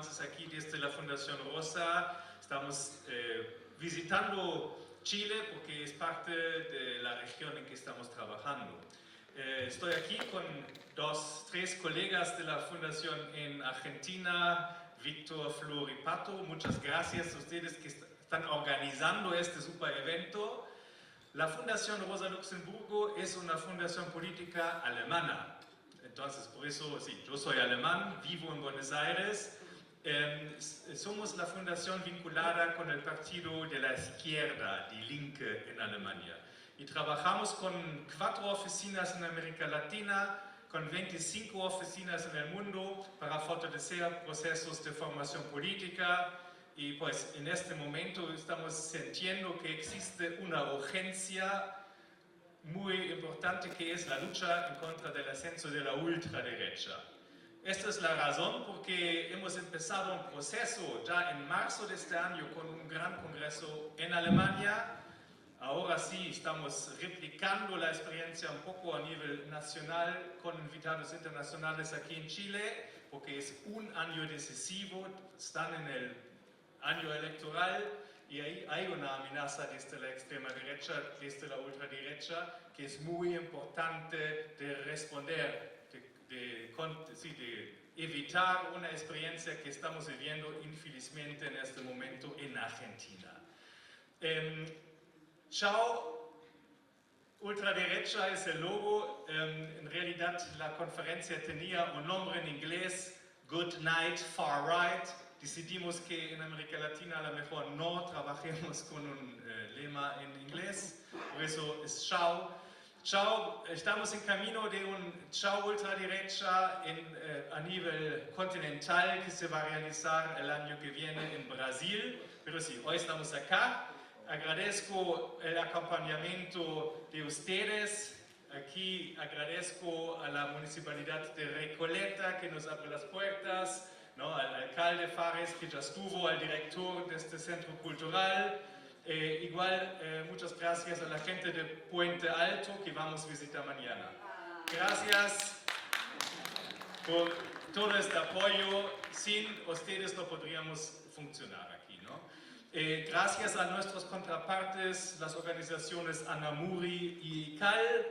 entonces aquí desde la Fundación Rosa estamos visitando Chile porque es parte de la región en que estamos trabajando. Estoy aquí con tres colegas de la Fundación en Argentina, Víctor, Flor y Pato. Muchas gracias a ustedes que están organizando este super evento. La Fundación Rosa Luxemburgo es una fundación política alemana. Entonces, por eso, sí, yo soy alemán, vivo en Buenos Aires. Somos la fundación vinculada con el partido de la izquierda, Die Linke, en Alemania. Y trabajamos con 4 oficinas en América Latina, con 25 oficinas en el mundo para fortalecer procesos de formación política. Y pues en este momento estamos sintiendo que existe una urgencia muy importante que es la lucha en contra del ascenso de la ultraderecha. Esta es la razón porque hemos empezado un proceso ya en marzo de este año con un gran congreso en Alemania. Ahora sí estamos replicando la experiencia un poco a nivel nacional con invitados internacionales aquí en Chile, porque es un año decisivo, están en el año electoral y ahí hay una amenaza desde la extrema derecha, desde la ultraderecha, que es muy importante de responder, de evitar una experiencia que estamos viviendo infelizmente en este momento en Argentina. Chao, ultraderecha es el logo. En realidad la conferencia tenía un nombre en inglés, Good Night, Far Right. Decidimos que en América Latina a lo mejor no trabajemos con un lema en inglés, por eso es chao. Chao, estamos en camino de un chao ultraderecha a nivel continental que se va a realizar el año que viene en Brasil, pero sí, hoy estamos acá. Agradezco el acompañamiento de ustedes. Aquí agradezco a la Municipalidad de Recoleta que nos abre las puertas, ¿no? Al alcalde Fares que ya estuvo, al director de este centro cultural. Muchas gracias a la gente de Puente Alto que vamos a visitar mañana. Gracias por todo este apoyo. Sin ustedes no podríamos funcionar aquí, ¿no? Gracias a nuestros contrapartes, las organizaciones Anamuri y ICAL,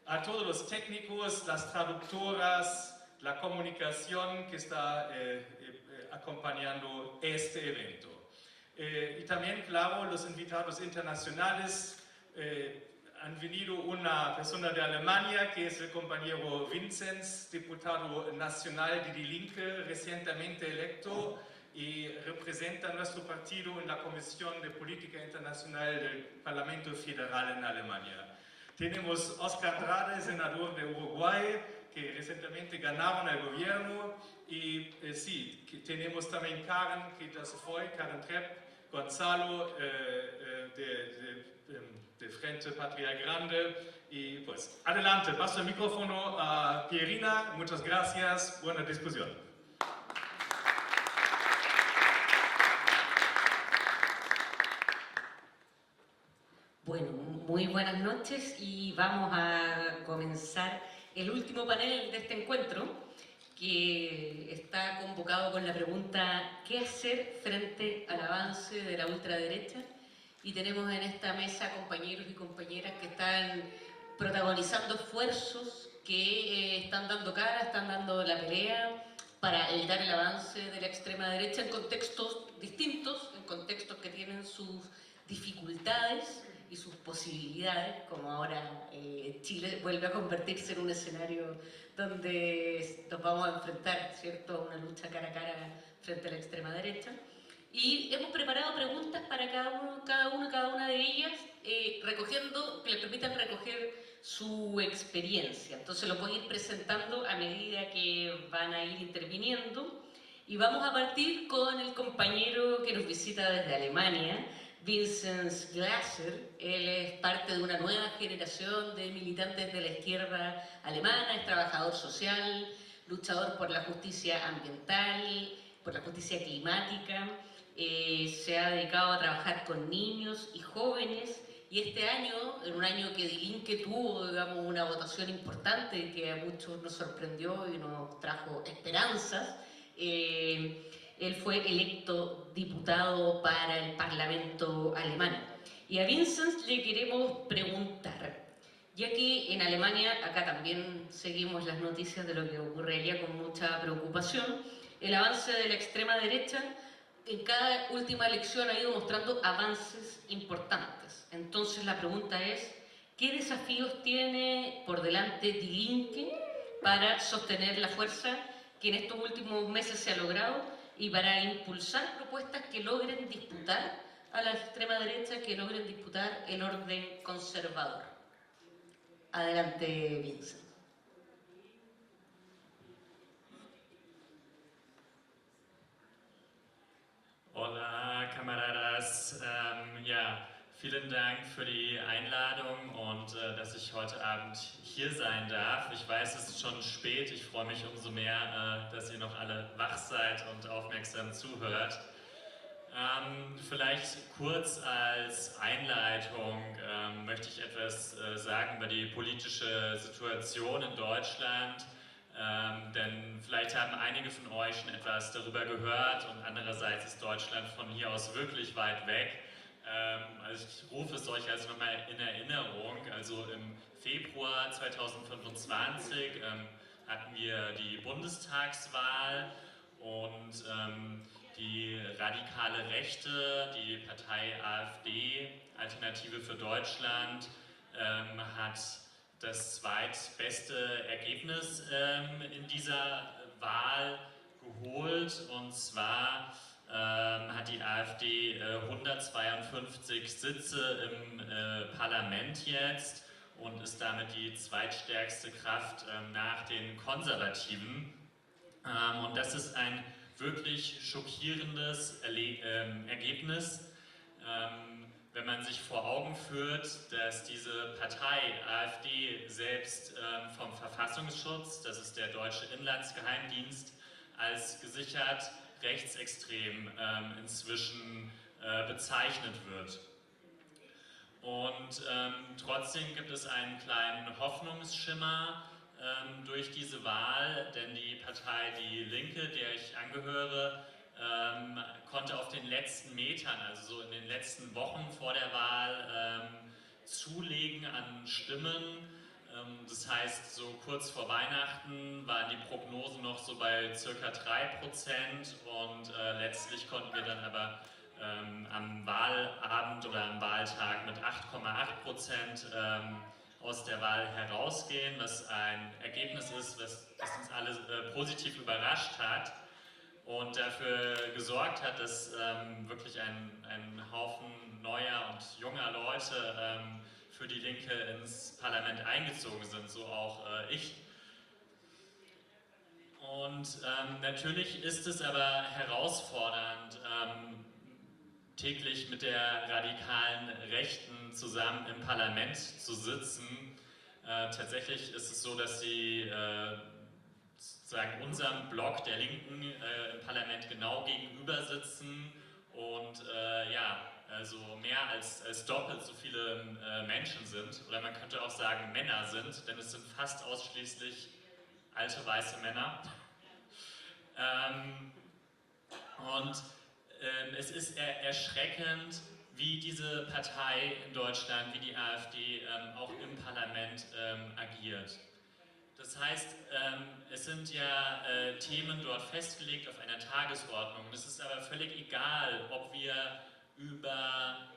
a todos los técnicos, las traductoras, la comunicación que está acompañando este evento. Y también, claro, los invitados internacionales. Han venido una persona de Alemania, que es el compañero Vinzenz, diputado nacional de Die Linke, recientemente electo, y representa nuestro partido en la Comisión de Política Internacional del Parlamento Federal en Alemania. Tenemos Oscar Andrade, senador de Uruguay, que recientemente ganaron el gobierno, y sí, tenemos también Karen, que ya se fue, Karen Trepp, Gonzalo de Frente Patria Grande, y pues adelante, paso el micrófono a Pierina. Muchas gracias, buena discusión. Bueno, muy buenas noches y vamos a comenzar el último panel de este encuentro, que está convocado con la pregunta ¿qué hacer frente al avance de la ultraderecha? Y tenemos en esta mesa compañeros y compañeras que están protagonizando esfuerzos, que están dando cara, están dando la pelea para evitar el avance de la extrema derecha en contextos distintos, en contextos que tienen sus dificultades y sus posibilidades, como ahora Chile vuelve a convertirse en un escenario donde nos vamos a enfrentar, ¿cierto?, a una lucha cara a cara frente a la extrema derecha. Y hemos preparado preguntas para cada una de ellas, que les permitan recoger su experiencia. Entonces lo voy a ir presentando a medida que van a ir interviniendo. Y vamos a partir con el compañero que nos visita desde Alemania, Vinzenz Glasser. Él es parte de una nueva generación de militantes de la izquierda alemana, es trabajador social, luchador por la justicia ambiental, por la justicia climática. Se ha dedicado a trabajar con niños y jóvenes, y este año, en un año que Die Linke tuvo, digamos, una votación importante que a muchos nos sorprendió y nos trajo esperanzas, él fue electo diputado para el Parlamento alemán. Y a Vincent le queremos preguntar, ya que en Alemania, acá también seguimos las noticias de lo que ocurre allá con mucha preocupación, el avance de la extrema derecha en cada última elección ha ido mostrando avances importantes. Entonces la pregunta es, ¿qué desafíos tiene por delante Die Linke para sostener la fuerza que en estos últimos meses se ha logrado y para impulsar propuestas que logren disputar a la extrema derecha, que logren disputar el orden conservador? Adelante, Vincent. Hola, Camaradas. Ja, vielen Dank für die Einladung und dass ich heute Abend hier sein darf. Ich weiß, es ist schon spät. Ich freue mich umso mehr, dass ihr noch alle wach seid und aufmerksam zuhört. Vielleicht kurz als Einleitung möchte ich etwas sagen über die politische Situation in Deutschland. Denn vielleicht haben einige von euch schon etwas darüber gehört und andererseits ist Deutschland von hier aus wirklich weit weg. Also ich rufe es euch also nochmal in Erinnerung. Also im Februar 2025 hatten wir die Bundestagswahl und die radikale Rechte, die Partei AfD, Alternative für Deutschland, hat das zweitbeste Ergebnis in dieser Wahl geholt, und zwar hat die AfD 152 Sitze im Parlament jetzt und ist damit die zweitstärkste Kraft nach den Konservativen. Und das ist ein wirklich schockierendes Ergebnis. Wenn man sich vor Augen führt, dass diese Partei AfD selbst vom Verfassungsschutz, das ist der deutsche Inlandsgeheimdienst, als gesichert rechtsextrem inzwischen bezeichnet wird. Und trotzdem gibt es einen kleinen Hoffnungsschimmer durch diese Wahl, denn die Partei Die Linke, der ich angehöre, konnte auf den letzten Metern, also so in den letzten Wochen vor der Wahl, zulegen an Stimmen. Das heißt, so kurz vor Weihnachten waren die Prognosen noch so bei ca. 3% und letztlich konnten wir dann aber am Wahlabend oder am Wahltag mit 8,8% aus der Wahl herausgehen, was ein Ergebnis ist, was uns alle positiv überrascht hat und dafür gesorgt hat, dass wirklich ein Haufen neuer und junger Leute für die Linke ins Parlament eingezogen sind, so auch ich. Und natürlich ist es aber herausfordernd, täglich mit der radikalen Rechten zusammen im Parlament zu sitzen. Tatsächlich ist es so, dass sie sozusagen unserem Block der Linken im Parlament genau gegenüber sitzen und ja, also mehr als doppelt so viele Menschen sind, oder man könnte auch sagen Männer sind, denn es sind fast ausschließlich alte weiße Männer. Und es ist erschreckend, wie diese Partei in Deutschland, wie die AfD auch im Parlament agiert. Das heißt, es sind ja Themen dort festgelegt auf einer Tagesordnung. Es ist aber völlig egal, ob wir über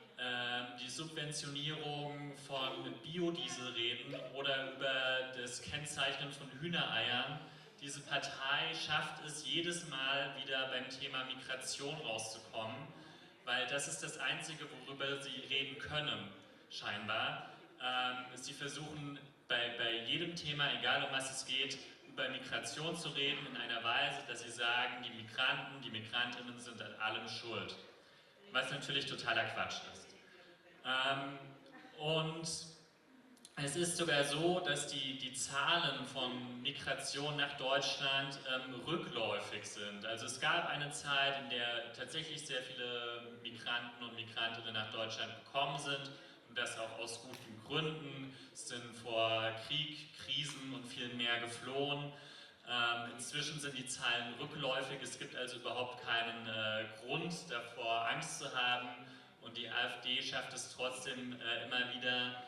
die Subventionierung von Biodiesel reden oder über das Kennzeichnen von Hühnereiern. Diese Partei schafft es jedes Mal wieder beim Thema Migration rauszukommen, weil das ist das Einzige, worüber sie reden können, scheinbar. Sie versuchen bei jedem Thema, egal um was es geht, über Migration zu reden in einer Weise, dass sie sagen, die Migranten, die Migrantinnen sind an allem schuld. Was natürlich totaler Quatsch ist. Und es ist sogar so, dass die Zahlen von Migration nach Deutschland rückläufig sind. Also es gab eine Zeit, in der tatsächlich sehr viele Migranten und Migrantinnen nach Deutschland gekommen sind und das auch aus guten Gründen. Es sind vor Krieg, Krisen und viel mehr geflohen. Inzwischen sind die Zahlen rückläufig, es gibt also überhaupt keinen Grund davor, Angst zu haben, und die AfD schafft es trotzdem immer wieder,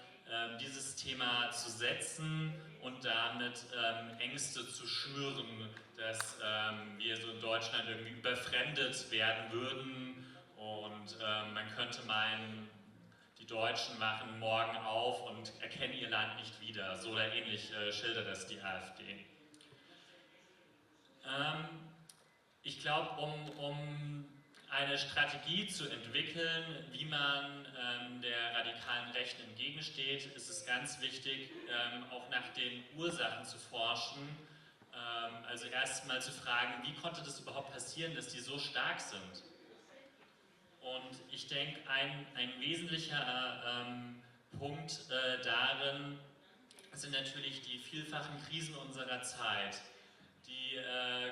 dieses Thema zu setzen und damit Ängste zu schüren, dass wir so in Deutschland irgendwie überfremdet werden würden, und man könnte meinen, die Deutschen wachen morgen auf und erkennen ihr Land nicht wieder. So oder ähnlich schildert das die AfD. Ich glaube, um eine Strategie zu entwickeln, wie man der radikalen Rechten entgegensteht, ist es ganz wichtig, auch nach den Ursachen zu forschen. Also erstmal zu fragen, wie konnte das überhaupt passieren, dass die so stark sind? Und ich denke, ein wesentlicher Punkt darin sind natürlich die vielfachen Krisen unserer Zeit. Die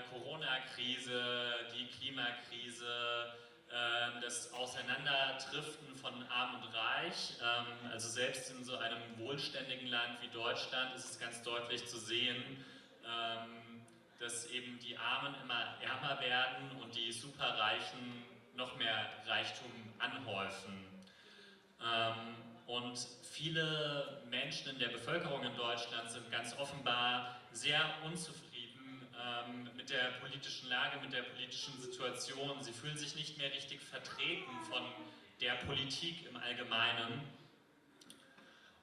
Corona-Krise, die Klimakrise, das Auseinanderdriften von Arm und Reich. Also selbst in so einem wohlständigen Land wie Deutschland ist es ganz deutlich zu sehen, dass eben die Armen immer ärmer werden und die Superreichen noch mehr Reichtum anhäufen. Und viele Menschen in der Bevölkerung in Deutschland sind ganz offenbar sehr unzufrieden mit der politischen Lage, mit der politischen Situation. Sie fühlen sich nicht mehr richtig vertreten von der Politik im Allgemeinen.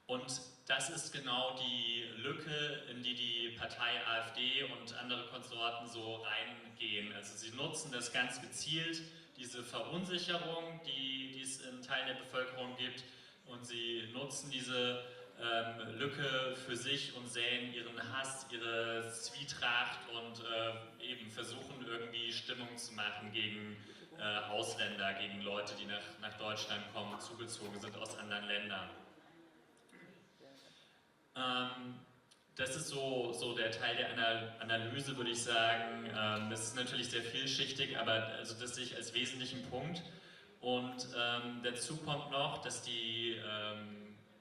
Und das ist genau die Lücke, in die die Partei AfD und andere Konsorten so reingehen. Also sie nutzen das ganz gezielt, diese Verunsicherung, die es in Teilen der Bevölkerung gibt, und sie nutzen diese Lücke für sich und säen ihren Hass, ihre Zwietracht und eben versuchen irgendwie Stimmung zu machen gegen Ausländer, gegen Leute, die nach Deutschland kommen, zugezogen sind aus anderen Ländern. Das ist so der Teil der Analyse, würde ich sagen. Das ist natürlich sehr vielschichtig, aber also das sehe ich als wesentlichen Punkt. Und dazu kommt noch, dass die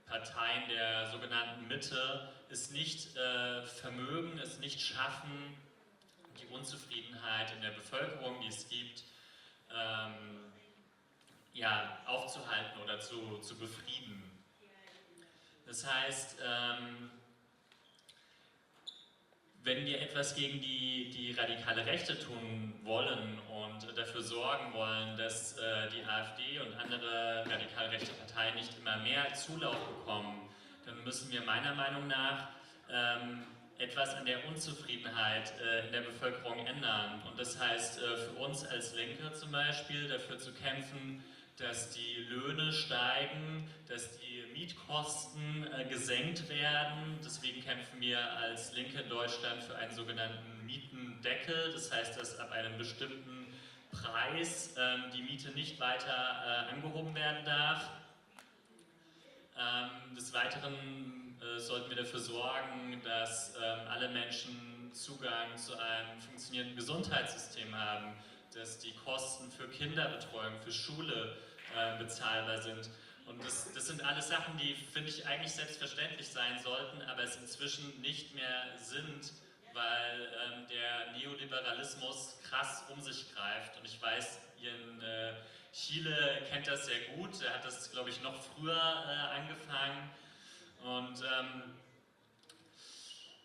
Parteien der sogenannten Mitte es nicht vermögen, es nicht schaffen, die Unzufriedenheit in der Bevölkerung, die es gibt, ja, aufzuhalten oder zu befrieden. Das heißt, wenn wir etwas gegen die radikale Rechte tun wollen und dafür sorgen wollen, dass die AfD und andere radikal rechte Parteien nicht immer mehr Zulauf bekommen, dann müssen wir meiner Meinung nach etwas an der Unzufriedenheit in der Bevölkerung ändern. Und das heißt für uns als Linke zum Beispiel dafür zu kämpfen, dass die Löhne steigen, dass die Mietkosten gesenkt werden. Deswegen kämpfen wir als Linke in Deutschland für einen sogenannten Mietendeckel. Das heißt, dass ab einem bestimmten Preis die Miete nicht weiter angehoben werden darf. Des Weiteren sollten wir dafür sorgen, dass alle Menschen Zugang zu einem funktionierenden Gesundheitssystem haben, dass die Kosten für Kinderbetreuung, für Schule bezahlbar sind. Und das sind alles Sachen, die, finde ich, eigentlich selbstverständlich sein sollten, aber es inzwischen nicht mehr sind, weil der Neoliberalismus krass um sich greift. Und ich weiß, ihr in Chile kennt das sehr gut, er hat das, glaube ich, noch früher angefangen. Und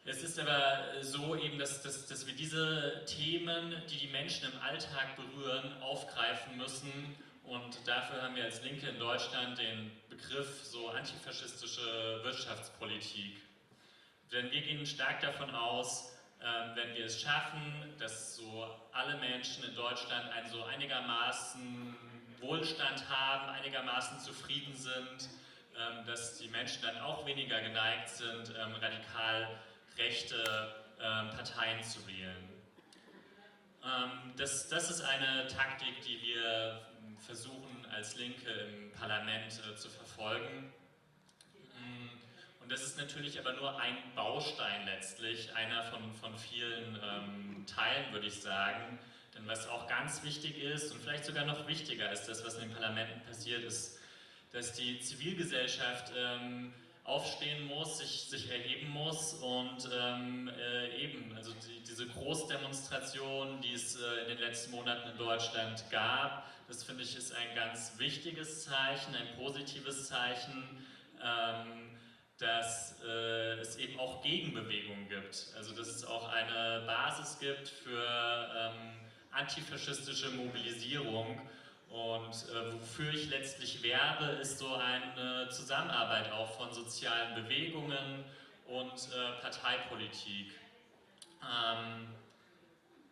es ist aber so eben, dass wir diese Themen, die die Menschen im Alltag berühren, aufgreifen müssen. Und dafür haben wir als Linke in Deutschland den Begriff so antifaschistische Wirtschaftspolitik. Denn wir gehen stark davon aus, wenn wir es schaffen, dass so alle Menschen in Deutschland einen so einigermaßen Wohlstand haben, einigermaßen zufrieden sind, dass die Menschen dann auch weniger geneigt sind, radikal rechte Parteien zu wählen. Das ist eine Taktik, die wir versuchen als Linke im Parlament zu verfolgen. Und das ist natürlich aber nur ein Baustein letztlich, einer von vielen Teilen, würde ich sagen. Denn was auch ganz wichtig ist und vielleicht sogar noch wichtiger als das, was in den Parlamenten passiert, ist, dass die Zivilgesellschaft aufstehen muss, sich erheben muss und eben, also diese Großdemonstration, die es in den letzten Monaten in Deutschland gab, das finde ich ist ein ganz wichtiges Zeichen, ein positives Zeichen, dass es eben auch Gegenbewegungen gibt, also dass es auch eine Basis gibt für antifaschistische Mobilisierung. Und wofür ich letztlich werbe, ist so eine Zusammenarbeit auch von sozialen Bewegungen und Parteipolitik.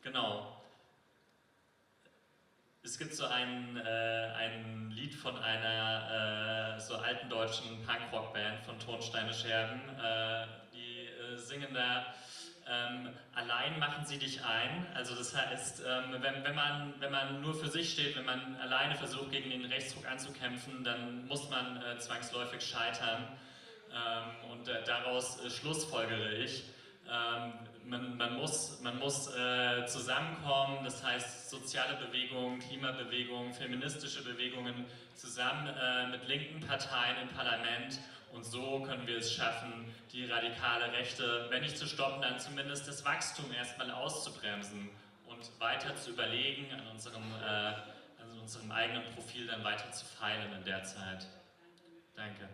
Genau. Es gibt so ein Lied von einer so alten deutschen Punkrock-Band von Tonsteine Scherben, die singen da allein machen sie dich ein. Also das heißt, wenn man nur für sich steht, wenn man alleine versucht, gegen den Rechtsruck anzukämpfen, dann muss man zwangsläufig scheitern. Und daraus schlussfolgere ich, man muss zusammenkommen, das heißt soziale Bewegungen, Klimabewegungen, feministische Bewegungen zusammen mit linken Parteien im Parlament. Und so können wir es schaffen, die radikale Rechte, wenn nicht zu stoppen, dann zumindest das Wachstum erstmal auszubremsen und weiter zu überlegen, an unserem eigenen Profil dann weiter zu feilen in der Zeit. Danke.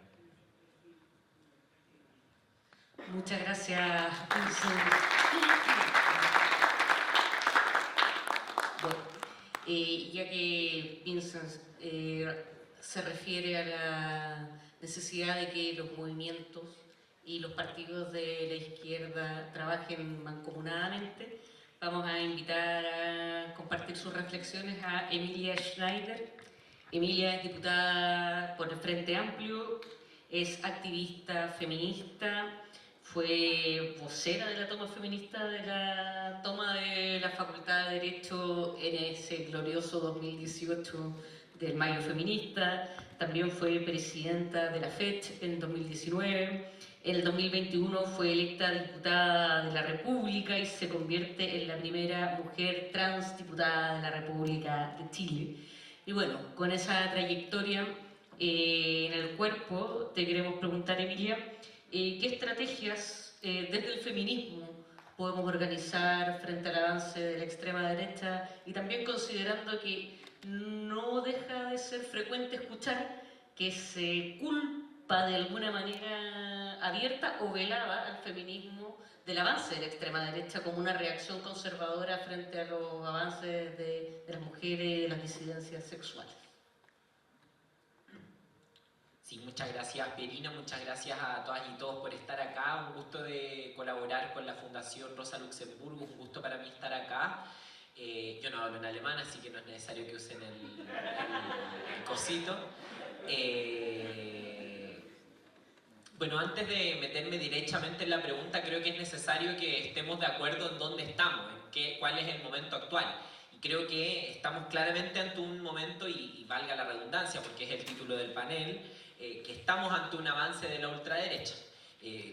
Muchas gracias, Vincent. Bueno, ya que Vincent se refiere a la necesidad de que los movimientos y los partidos de la izquierda trabajen mancomunadamente, vamos a invitar a compartir sus reflexiones a Emilia Schneider. Emilia es diputada por el Frente Amplio, es activista feminista, fue vocera de la toma feminista de la toma de la Facultad de Derecho en ese glorioso 2018 del Mayo Feminista, también fue presidenta de la FECH en 2019, en el 2021 fue electa diputada de la República y se convierte en la primera mujer trans diputada de la República de Chile. Y bueno, con esa trayectoria en el cuerpo, te queremos preguntar, Emilia, ¿qué estrategias desde el feminismo podemos organizar frente al avance de la extrema derecha y también considerando que no deja de ser frecuente escuchar que se culpa de alguna manera abierta o velada al feminismo del avance de la extrema derecha como una reacción conservadora frente a los avances de las mujeres, de las disidencias sexuales? Sí, muchas gracias Pierina, muchas gracias a todas y todos por estar acá, un gusto de colaborar con la Fundación Rosa Luxemburgo, un gusto para mí estar acá. Yo no hablo en alemán, así que no es necesario que usen el cosito. Bueno, antes de meterme directamente en la pregunta, creo que es necesario que estemos de acuerdo en dónde estamos, cuál es el momento actual. Y creo que estamos claramente ante un momento, y valga la redundancia, porque es el título del panel, que estamos ante un avance de la ultraderecha.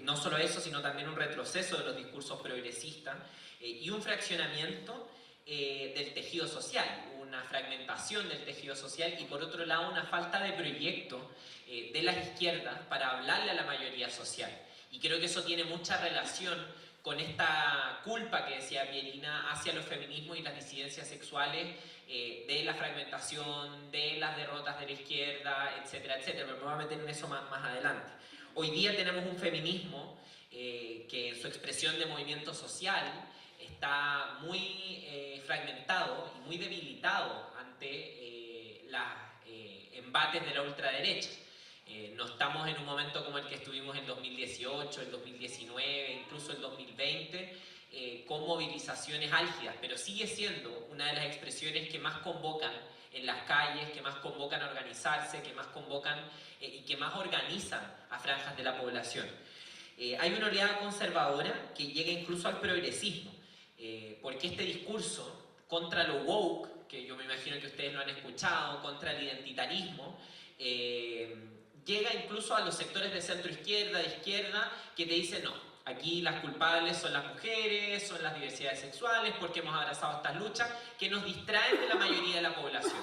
No solo eso, sino también un retroceso de los discursos progresistas y un fraccionamiento del tejido social, una fragmentación del tejido social y por otro lado una falta de proyecto de las izquierdas para hablarle a la mayoría social. Y creo que eso tiene mucha relación con esta culpa que decía Pierina hacia los feminismos y las disidencias sexuales, de la fragmentación, de las derrotas de la izquierda, etcétera, etcétera. Pero me voy a meter en eso más adelante. Hoy día tenemos un feminismo que en su expresión de movimiento social está muy fragmentado y muy debilitado ante los embates de la ultraderecha. No estamos en un momento como el que estuvimos en 2018, el 2019, incluso el 2020, con movilizaciones álgidas, pero sigue siendo una de las expresiones que más convocan en las calles, que más convocan a organizarse, que más convocan y que más organizan a franjas de la población. Hay una oleada conservadora que llega incluso al progresismo, porque este discurso contra lo woke, que yo me imagino que ustedes lo han escuchado, contra el identitarismo, llega incluso a los sectores de centro izquierda, de izquierda, que te dicen no, aquí las culpables son las mujeres, son las diversidades sexuales, porque hemos abrazado estas luchas que nos distraen de la mayoría de la población.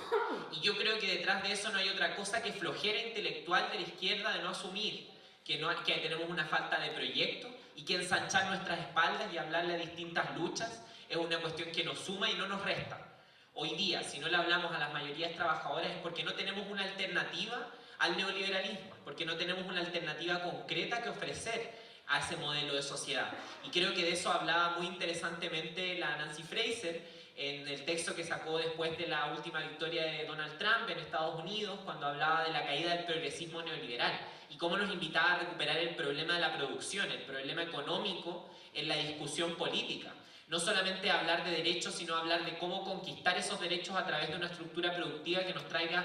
Y yo creo que detrás de eso no hay otra cosa que flojera intelectual de la izquierda de no asumir que tenemos una falta de proyecto y que ensanchar nuestras espaldas y hablarle a distintas luchas es una cuestión que nos suma y no nos resta. Hoy día, si no le hablamos a las mayorías trabajadoras es porque no tenemos una alternativa al neoliberalismo, porque no tenemos una alternativa concreta que ofrecer a ese modelo de sociedad. Y creo que de eso hablaba muy interesantemente la Nancy Fraser en el texto que sacó después de la última victoria de Donald Trump en Estados Unidos, cuando hablaba de la caída del progresismo neoliberal y cómo nos invitaba a recuperar el problema de la producción, el problema económico en la discusión política. No solamente hablar de derechos, sino hablar de cómo conquistar esos derechos a través de una estructura productiva que nos traiga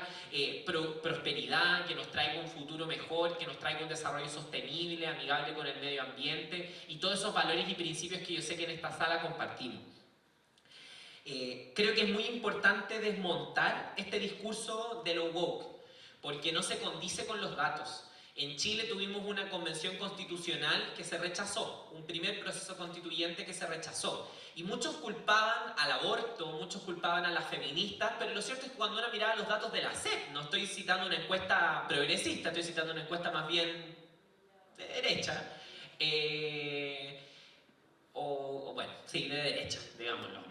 prosperidad, que nos traiga un futuro mejor, que nos traiga un desarrollo sostenible, amigable con el medio ambiente y todos esos valores y principios que yo sé que en esta sala compartimos. Creo que es muy importante desmontar este discurso de lo woke, porque no se condice con los datos. En Chile tuvimos una convención constitucional que se rechazó, un primer proceso constituyente que se rechazó. Y muchos culpaban al aborto, muchos culpaban a las feministas, pero lo cierto es que cuando uno miraba los datos de la CEP, no estoy citando una encuesta progresista, estoy citando una encuesta más bien de derecha, bueno, sí, de derecha, digámoslo.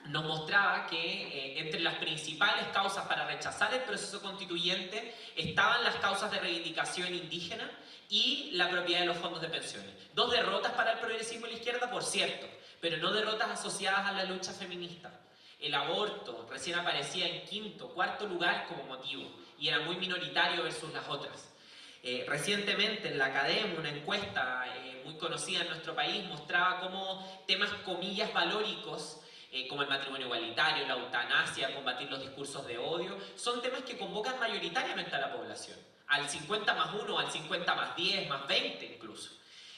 Nos mostraba que entre las principales causas para rechazar el proceso constituyente estaban las causas de reivindicación indígena y la propiedad de los fondos de pensiones. Dos derrotas para el progresismo y la izquierda, por cierto, pero no derrotas asociadas a la lucha feminista. El aborto recién aparecía en quinto, cuarto lugar como motivo y era muy minoritario versus las otras. Recientemente en la Academia, una encuesta muy conocida en nuestro país mostraba cómo temas comillas valóricos como el matrimonio igualitario, la eutanasia, combatir los discursos de odio, son temas que convocan mayoritariamente a la población, al 50 más 1, al 50 más 10, más 20 incluso.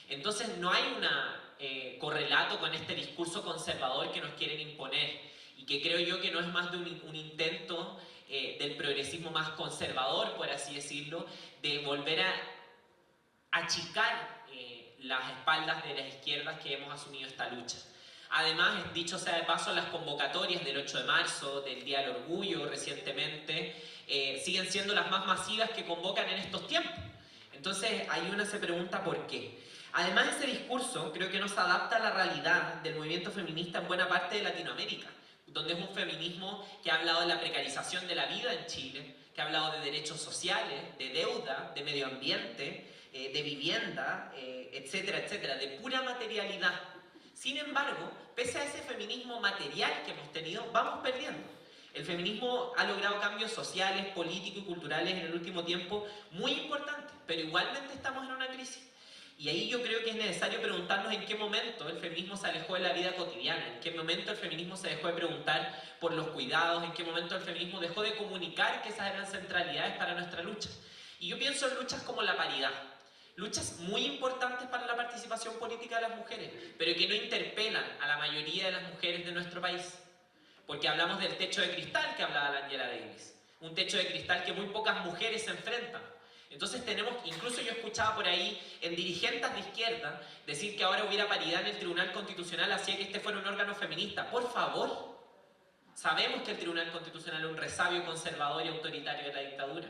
Entonces no hay un correlato con este discurso conservador que nos quieren imponer y que creo yo que no es más de un intento del progresismo más conservador, por así decirlo, de volver a achicar las espaldas de las izquierdas que hemos asumido esta lucha. Además, dicho sea de paso, las convocatorias del 8 de marzo, del Día del Orgullo recientemente, siguen siendo las más masivas que convocan en estos tiempos. Entonces, ahí uno se pregunta por qué. Además, ese discurso creo que nos adapta a la realidad del movimiento feminista en buena parte de Latinoamérica, donde es un feminismo que ha hablado de la precarización de la vida en Chile, que ha hablado de derechos sociales, de deuda, de medio ambiente, de vivienda, etcétera, etcétera, de pura materialidad. Sin embargo, pese a ese feminismo material que hemos tenido, vamos perdiendo. El feminismo ha logrado cambios sociales, políticos y culturales en el último tiempo muy importantes, pero igualmente estamos en una crisis. Y ahí yo creo que es necesario preguntarnos en qué momento el feminismo se alejó de la vida cotidiana, en qué momento el feminismo se dejó de preguntar por los cuidados, en qué momento el feminismo dejó de comunicar que esas eran centralidades para nuestra lucha. Y yo pienso en luchas como la paridad. Luchas muy importantes para la participación política de las mujeres, pero que no interpelan a la mayoría de las mujeres de nuestro país. Porque hablamos del techo de cristal que hablaba la Angela Davis. Un techo de cristal que muy pocas mujeres se enfrentan. Entonces tenemos, incluso yo escuchaba por ahí en dirigentes de izquierda decir que ahora hubiera paridad en el Tribunal Constitucional, hacía que este fuera un órgano feminista. Por favor, sabemos que el Tribunal Constitucional es un resabio conservador y autoritario de la dictadura.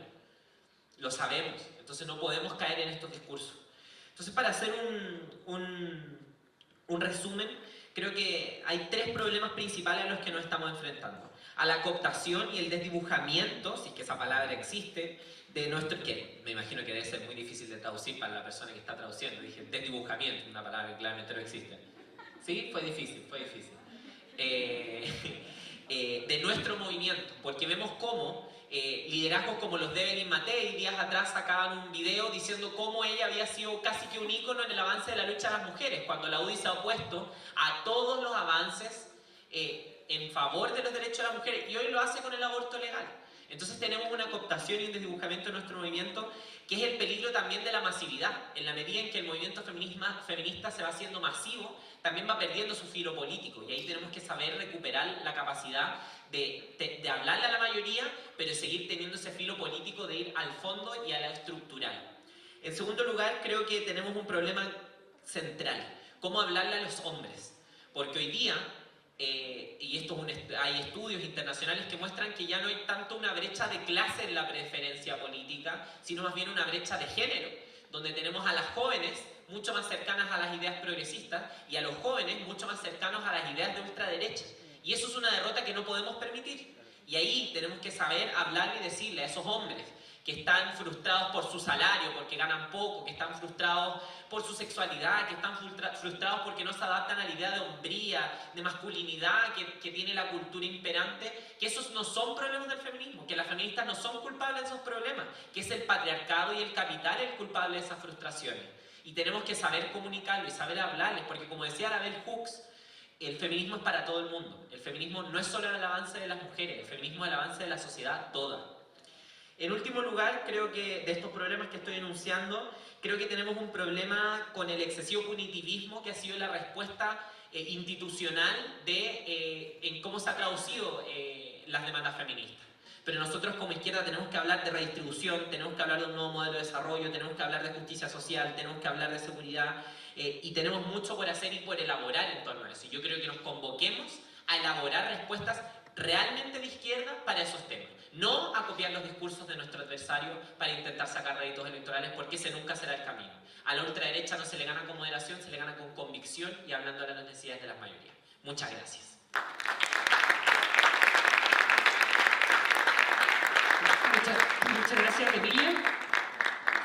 Lo sabemos, entonces no podemos caer en estos discursos. Entonces, para hacer un resumen, creo que hay tres problemas principales a los que nos estamos enfrentando. A la cooptación y el desdibujamiento, si es que esa palabra existe, de nuestro... que me imagino que debe ser muy difícil de traducir para la persona que está traduciendo. Dije, desdibujamiento, una palabra que claramente no existe. ¿Sí? Fue difícil, fue difícil. De nuestro movimiento, porque vemos cómo liderazgos como los de Evelyn Matei días atrás sacaban un video diciendo cómo ella había sido casi que un ícono en el avance de la lucha de las mujeres, cuando la UDI se ha opuesto a todos los avances en favor de los derechos de las mujeres, y hoy lo hace con el aborto legal. Entonces tenemos una cooptación y un desdibujamiento de nuestro movimiento, que es el peligro también de la masividad. En la medida en que el movimiento feminista se va haciendo masivo, también va perdiendo su filo político, y ahí tenemos que saber recuperar la capacidad de hablarle a la mayoría, pero seguir teniendo ese filo político de ir al fondo y a la estructural. En segundo lugar, creo que tenemos un problema central: cómo hablarle a los hombres, porque hoy día y hay estudios internacionales que muestran que ya no hay tanto una brecha de clase en la preferencia política, sino más bien una brecha de género, donde tenemos a las jóvenes mucho más cercanas a las ideas progresistas y a los jóvenes mucho más cercanos a las ideas de ultraderecha. Y eso es una derrota que no podemos permitir. Y ahí tenemos que saber hablar y decirle a esos hombres que están frustrados por su salario, porque ganan poco, que están frustrados por su sexualidad, que están frustrados porque no se adaptan a la idea de hombría, de masculinidad que tiene la cultura imperante, que esos no son problemas del feminismo, que las feministas no son culpables de esos problemas, que es el patriarcado y el capital el culpable de esas frustraciones. Y tenemos que saber comunicarlo y saber hablarles, porque como decía la Bell Hooks, el feminismo es para todo el mundo. El feminismo no es solo el avance de las mujeres, el feminismo es el avance de la sociedad toda. En último lugar, creo que de estos problemas que estoy enunciando, creo que tenemos un problema con el excesivo punitivismo que ha sido la respuesta institucional en cómo se ha traducido las demandas feministas. Pero nosotros como izquierda tenemos que hablar de redistribución, tenemos que hablar de un nuevo modelo de desarrollo, tenemos que hablar de justicia social, tenemos que hablar de seguridad y tenemos mucho por hacer y por elaborar en torno a eso. Yo creo que nos convoquemos a elaborar respuestas realmente de izquierda para esos temas. No a copiar los discursos de nuestro adversario para intentar sacar réditos electorales, porque ese nunca será el camino. A la ultraderecha no se le gana con moderación, se le gana con convicción y hablando de las necesidades de las mayorías. Muchas gracias. Muchas gracias, Emilio.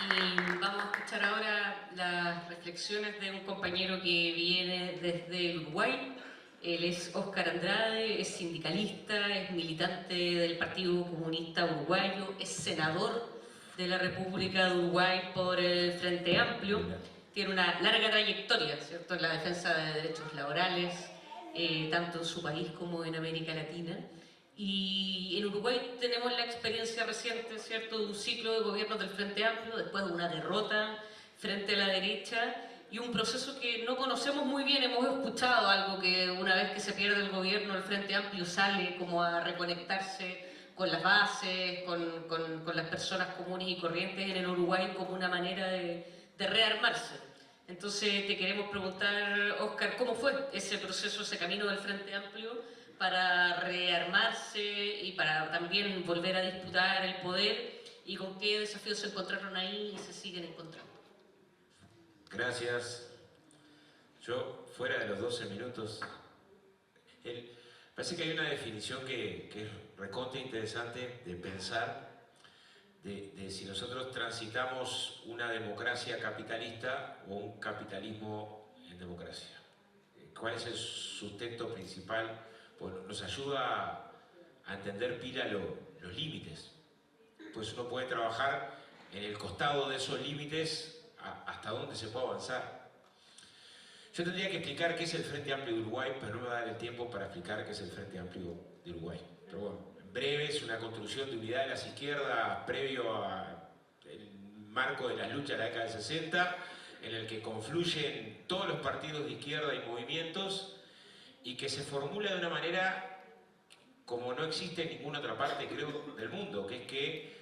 Y vamos a escuchar ahora las reflexiones de un compañero que viene desde Uruguay. Él es Óscar Andrade, es sindicalista, es militante del Partido Comunista Uruguayo, es senador de la República de Uruguay por el Frente Amplio. Tiene una larga trayectoria, ¿cierto?, en la defensa de derechos laborales, tanto en su país como en América Latina. Y en Uruguay tenemos la experiencia reciente, ¿cierto?, de un ciclo de gobiernos del Frente Amplio, después de una derrota frente a la derecha, y un proceso que no conocemos muy bien. Hemos escuchado algo que una vez que se pierde el gobierno, el Frente Amplio sale como a reconectarse con las bases, con las personas comunes y corrientes en el Uruguay como una manera de rearmarse. Entonces te queremos preguntar, Óscar, ¿cómo fue ese proceso, ese camino del Frente Amplio para rearmarse y para también volver a disputar el poder, y con qué desafíos se encontraron ahí y se siguen encontrando? Gracias. Yo, fuera de los 12 minutos, parece que hay una definición que es recontra interesante de pensar de si nosotros transitamos una democracia capitalista o un capitalismo en democracia. ¿Cuál es el sustento principal? Bueno, nos ayuda a entender pila los límites. Pues uno puede trabajar en el costado de esos límites hasta dónde se puede avanzar. Yo tendría que explicar qué es el Frente Amplio de Uruguay, pero no me va a dar el tiempo para explicar qué es el Frente Amplio de Uruguay. Pero bueno, en breve es una construcción de unidad de las izquierdas previo al marco de las luchas de la década del 60, en el que confluyen todos los partidos de izquierda y movimientos, y que se formula de una manera como no existe en ninguna otra parte, creo, del mundo, que es que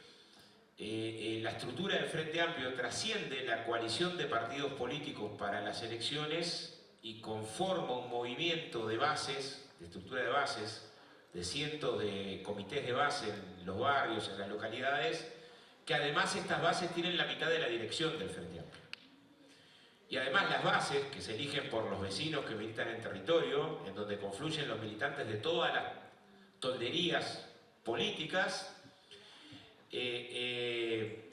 la estructura del Frente Amplio trasciende la coalición de partidos políticos para las elecciones y conforma un movimiento de bases, de estructura de bases, de cientos de comités de base en los barrios, en las localidades, que además estas bases tienen la mitad de la dirección del Frente Amplio. Y además las bases, que se eligen por los vecinos que militan en territorio, en donde confluyen los militantes de todas las tolderías políticas,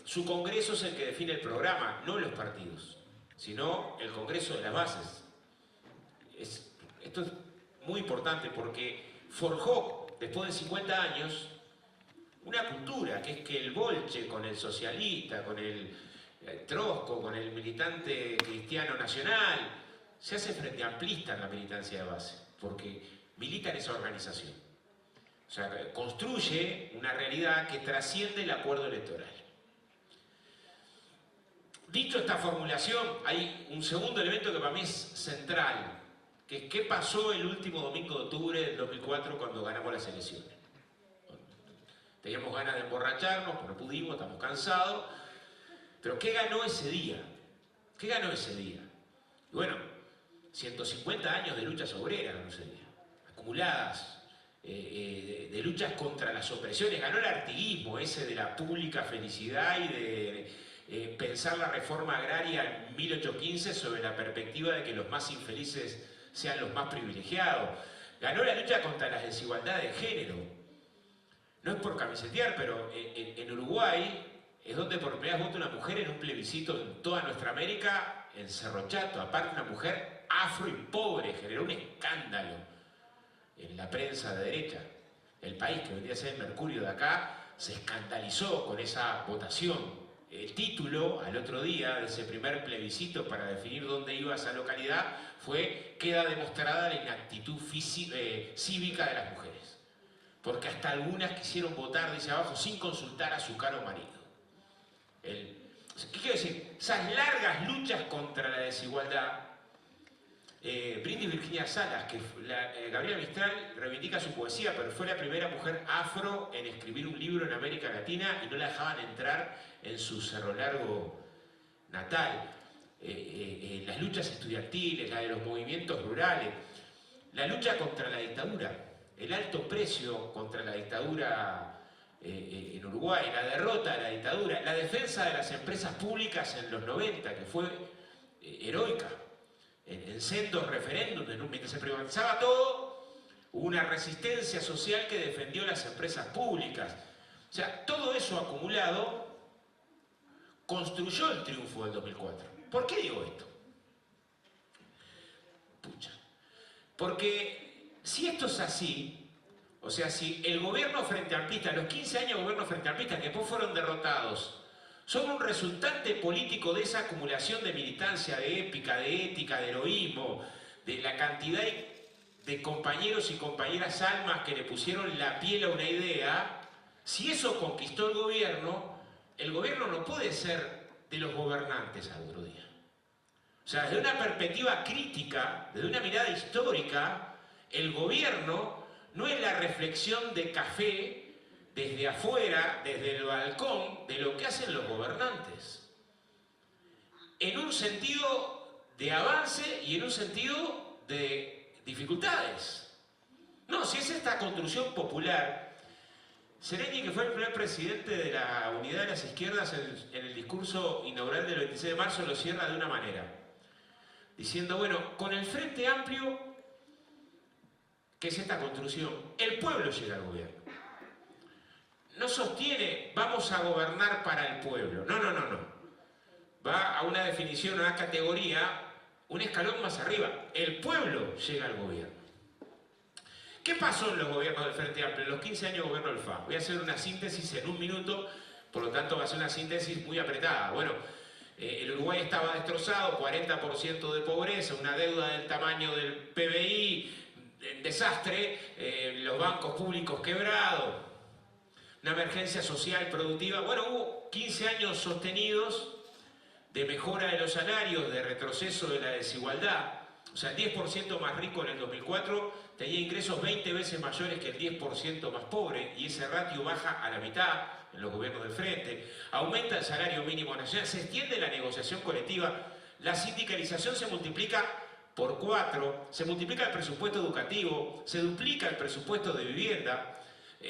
su congreso es el que define el programa, no los partidos, sino el congreso de las bases. Esto es muy importante porque forjó, después de 50 años, una cultura, que es que el bolche con el socialista, con el trosco, con el militante cristiano nacional, se hace frente amplista en la militancia de base, porque milita en esa organización. O sea, construye una realidad que trasciende el acuerdo electoral. Dicho esta formulación, hay un segundo elemento que para mí es central, que es qué pasó el último domingo de octubre del 2004 cuando ganamos las elecciones. Teníamos ganas de emborracharnos, pero no pudimos, estamos cansados. Pero ¿qué ganó ese día? ¿Qué ganó ese día? Y bueno, 150 años de luchas obreras ganó ese día. acumuladas, de luchas contra las opresiones. Ganó el artiguismo ese de la pública felicidad y de pensar la reforma agraria en 1815 sobre la perspectiva de que los más infelices sean los más privilegiados. Ganó la lucha contra las desigualdades de género. No es por camisetear, pero en Uruguay es donde por primera vez vota una mujer en un plebiscito en toda nuestra América, en Cerro Chato. Aparte, una mujer afro y pobre, generó un escándalo en la prensa de derecha. El País, que vendría a ser el Mercurio de acá, se escandalizó con esa votación. El título al otro día de ese primer plebiscito para definir dónde iba esa localidad fue: queda demostrada la inactitud cívica de las mujeres. Porque hasta algunas quisieron votar, dice abajo, sin consultar a su caro marido. ¿Qué quiero decir? Esas largas luchas contra la desigualdad. Bryndis Virginia Salas, que Gabriela Mistral reivindica su poesía, pero fue la primera mujer afro en escribir un libro en América Latina y no la dejaban entrar en su Cerro Largo natal. Las luchas estudiantiles, la de los movimientos rurales, la lucha contra la dictadura, el alto precio contra la dictadura en Uruguay, la derrota de la dictadura, la defensa de las empresas públicas en los 90, que fue heroica. En sendos referéndums, mientras se privatizaba todo, hubo una resistencia social que defendió las empresas públicas. O sea, todo eso acumulado construyó el triunfo del 2004. ¿Por qué digo esto? Pucha. Porque si esto es así, o sea, si el gobierno frente amplista, los 15 años de gobierno frente amplista, que después fueron derrotados, son un resultante político de esa acumulación de militancia, de épica, de ética, de heroísmo, de la cantidad de compañeros y compañeras almas que le pusieron la piel a una idea. Si eso conquistó el gobierno no puede ser de los gobernantes al otro día. O sea, desde una perspectiva crítica, desde una mirada histórica, el gobierno no es la reflexión de café desde afuera, desde el balcón, de lo que hacen los gobernantes. En un sentido de avance y en un sentido de dificultades. No, si es esta construcción popular. Sereni, que fue el primer presidente de la Unidad de las Izquierdas en el discurso inaugural del 26 de marzo, lo cierra de una manera. Diciendo, bueno, con el Frente Amplio, que es esta construcción, el pueblo llega al gobierno. No sostiene, vamos a gobernar para el pueblo. No. Va a una definición, a una categoría, un escalón más arriba. El pueblo llega al gobierno. ¿Qué pasó en los gobiernos del Frente Amplio, en los 15 años de gobierno del FA? Voy a hacer una síntesis en un minuto, por lo tanto va a ser una síntesis muy apretada. Bueno, el Uruguay estaba destrozado, 40% de pobreza, una deuda del tamaño del PBI, desastre, los bancos públicos quebrados, una emergencia social productiva. Bueno, hubo 15 años sostenidos de mejora de los salarios, de retroceso de la desigualdad. O sea, el 10% más rico en el 2004 tenía ingresos 20 veces mayores que el 10% más pobre, y ese ratio baja a la mitad en los gobiernos del Frente. Aumenta el salario mínimo nacional, se extiende la negociación colectiva, la sindicalización se multiplica por 4, se multiplica el presupuesto educativo, se duplica el presupuesto de vivienda.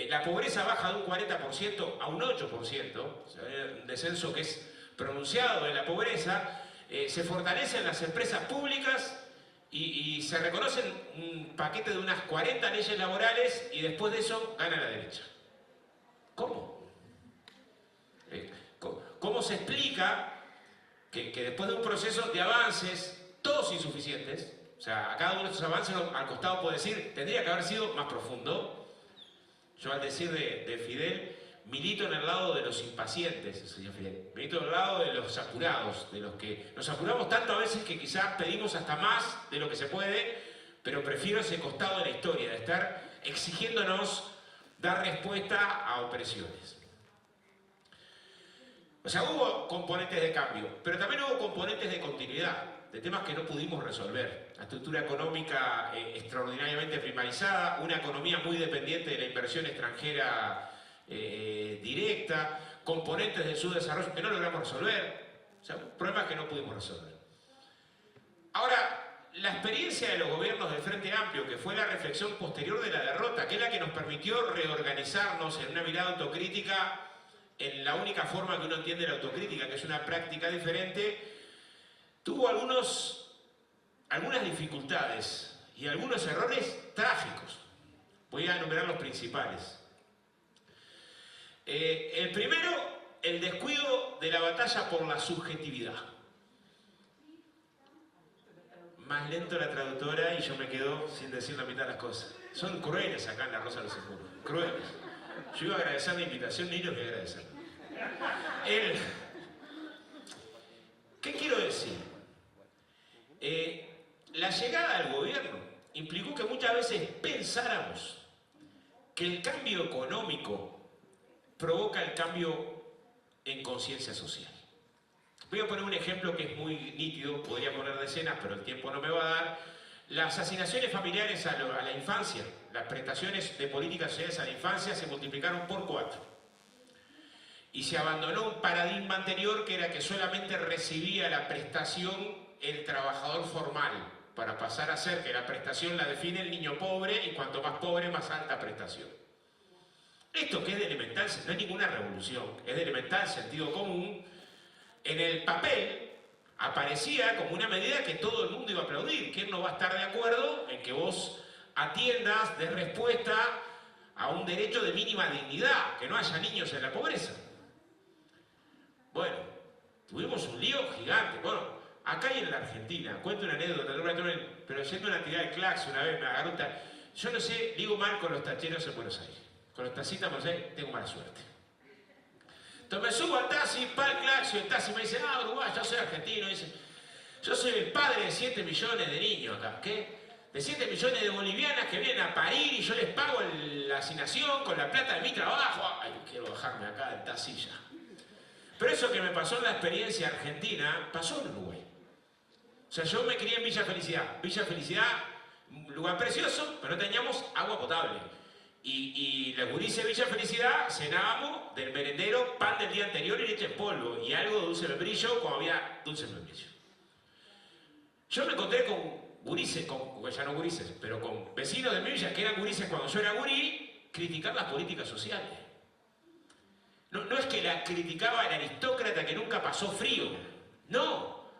La pobreza baja de un 40% a un 8%, o sea, un descenso que es pronunciado de la pobreza. Se fortalecen las empresas públicas y se reconocen un paquete de unas 40 leyes laborales, y después de eso gana la derecha. ¿Cómo? ¿Cómo se explica que después de un proceso de avances, todos insuficientes, o sea, a cada uno de estos avances al costado puede decir, tendría que haber sido más profundo? Yo, al decir de Fidel, milito en el lado de los impacientes, señor Fidel. Milito en el lado de los apurados, de los que nos apuramos tanto a veces que quizás pedimos hasta más de lo que se puede, pero prefiero ese costado de la historia, de estar exigiéndonos dar respuesta a opresiones. O sea, hubo componentes de cambio, pero también hubo componentes de continuidad, de temas que no pudimos resolver. La estructura económica extraordinariamente primarizada, una economía muy dependiente de la inversión extranjera directa, componentes del subdesarrollo que no logramos resolver. O sea, problemas que no pudimos resolver. Ahora, la experiencia de los gobiernos del Frente Amplio, que fue la reflexión posterior de la derrota, que es la que nos permitió reorganizarnos en una mirada autocrítica, en la única forma que uno entiende la autocrítica, que es una práctica diferente, tuvo algunas dificultades y algunos errores trágicos. Voy a enumerar los principales. El primero, el descuido de la batalla por la subjetividad. Más lento la traductora y yo me quedo sin decir la mitad de las cosas. Son crueles acá en La Rosa de los Seguros. Crueles. Yo iba a agradecer la invitación, ni los voy a agradecer. ¿Qué quiero decir? La llegada al gobierno implicó que muchas veces pensáramos que el cambio económico provoca el cambio en conciencia social. Voy a poner un ejemplo que es muy nítido, podría poner decenas, pero el tiempo no me va a dar. Las asignaciones familiares a la infancia, las prestaciones de políticas sociales a la infancia se multiplicaron por 4. Y se abandonó un paradigma anterior que era que solamente recibía la prestación el trabajador formal, para pasar a ser que la prestación la define el niño pobre y cuanto más pobre, más alta prestación. Esto que es de elemental, no es ninguna revolución, es de elemental sentido común. En el papel aparecía como una medida que todo el mundo iba a aplaudir. ¿Quién no va a estar de acuerdo en que vos atiendas de respuesta a un derecho de mínima dignidad, que no haya niños en la pobreza? Bueno, tuvimos un lío gigante. Bueno, acá y en la Argentina, cuento una anécdota, pero yendo a una actividad de Clax una vez me agarró un yo no sé, digo mal con los tacheros en Buenos Aires. Con los taxistas en Buenos Aires tengo mala suerte. Entonces me subo al taxi, para el Claxo, y el taxi me dice, Uruguay, yo soy argentino. Dice, yo soy el padre de 7 millones de niños acá. ¿Qué? De 7 millones de bolivianas que vienen a parir y yo les pago la asignación con la plata de mi trabajo. Ay, quiero bajarme acá del taxi ya. Pero eso que me pasó en la experiencia argentina, pasó en Uruguay. O sea, yo me crié en Villa Felicidad. Villa Felicidad, un lugar precioso, pero no teníamos agua potable. Y los gurises de Villa Felicidad cenábamos del merendero pan del día anterior y leche en polvo y algo de dulce de membrillo como había dulce de membrillo. Yo me encontré con gurises, ya no gurises, pero con vecinos de mi villa que eran gurises cuando yo era gurí, criticar las políticas sociales. No es que la criticaba el aristócrata que nunca pasó frío, no.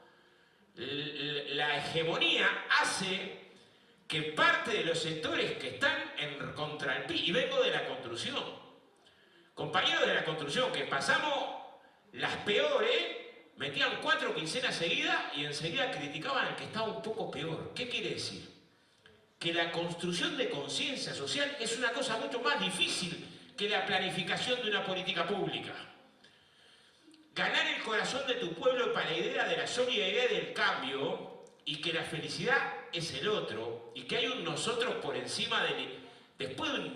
La hegemonía hace que parte de los sectores que están contra el PIB, y vengo de la construcción, compañeros de la construcción, que pasamos las peores, metían 4 quincenas seguidas y enseguida criticaban al que estaba un poco peor. ¿Qué quiere decir? Que la construcción de conciencia social es una cosa mucho más difícil que la planificación de una política pública. Ganar el corazón de tu pueblo para la idea de la solidaridad del cambio y que la felicidad es el otro, y que hay un nosotros por encima después de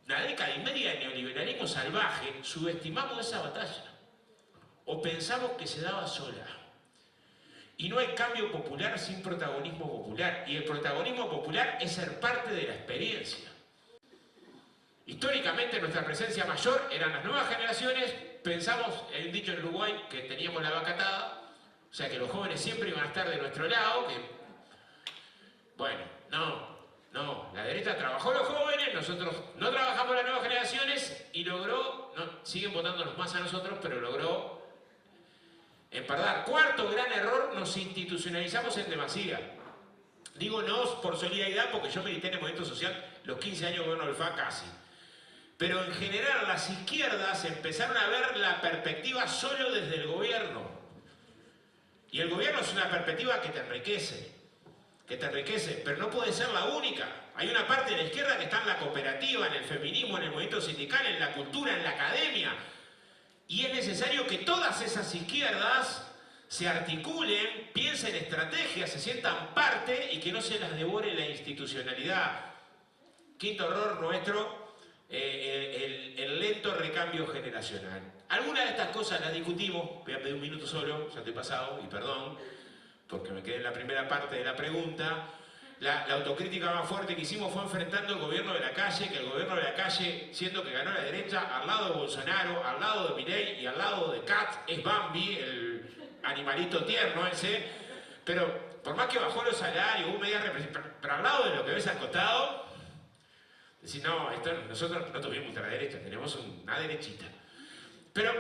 una década y media de neoliberalismo salvaje, subestimamos esa batalla. O pensamos que se daba sola. Y no hay cambio popular sin protagonismo popular, y el protagonismo popular es ser parte de la experiencia. Históricamente nuestra presencia mayor eran las nuevas generaciones, pensamos, hay un dicho en Uruguay, que teníamos la vaca atada, o sea que los jóvenes siempre iban a estar de nuestro lado, bueno, no, la derecha trabajó los jóvenes, nosotros no trabajamos las nuevas generaciones y logró, siguen votándonos más a nosotros, pero logró empardar. Cuarto gran error, nos institucionalizamos en demasía. Digo no por solidaridad porque yo milité en el movimiento social los 15 años de gobierno del FA casi. Pero en general las izquierdas empezaron a ver la perspectiva solo desde el gobierno. Y el gobierno es una perspectiva que te enriquece, pero no puede ser la única. Hay una parte de la izquierda que está en la cooperativa, en el feminismo, en el movimiento sindical, en la cultura, en la academia. Y es necesario que todas esas izquierdas se articulen, piensen estrategias, se sientan parte y que no se las devore la institucionalidad. Quinto error nuestro, el lento recambio generacional. Algunas de estas cosas las discutimos, voy a pedir un minuto solo, ya estoy pasado, y perdón, porque me quedé en la primera parte de la pregunta. La autocrítica más fuerte que hicimos fue enfrentando el gobierno de la calle, que el gobierno de la calle, siendo que ganó la derecha, al lado de Bolsonaro, al lado de Milei y al lado de Kat, es Bambi, el animalito tierno ese, pero por más que bajó los salarios, hubo medidas represivas, pero al lado de lo que ves al costado, decís, no, nosotros no tuvimos ultraderecha, tenemos una derechita. Pero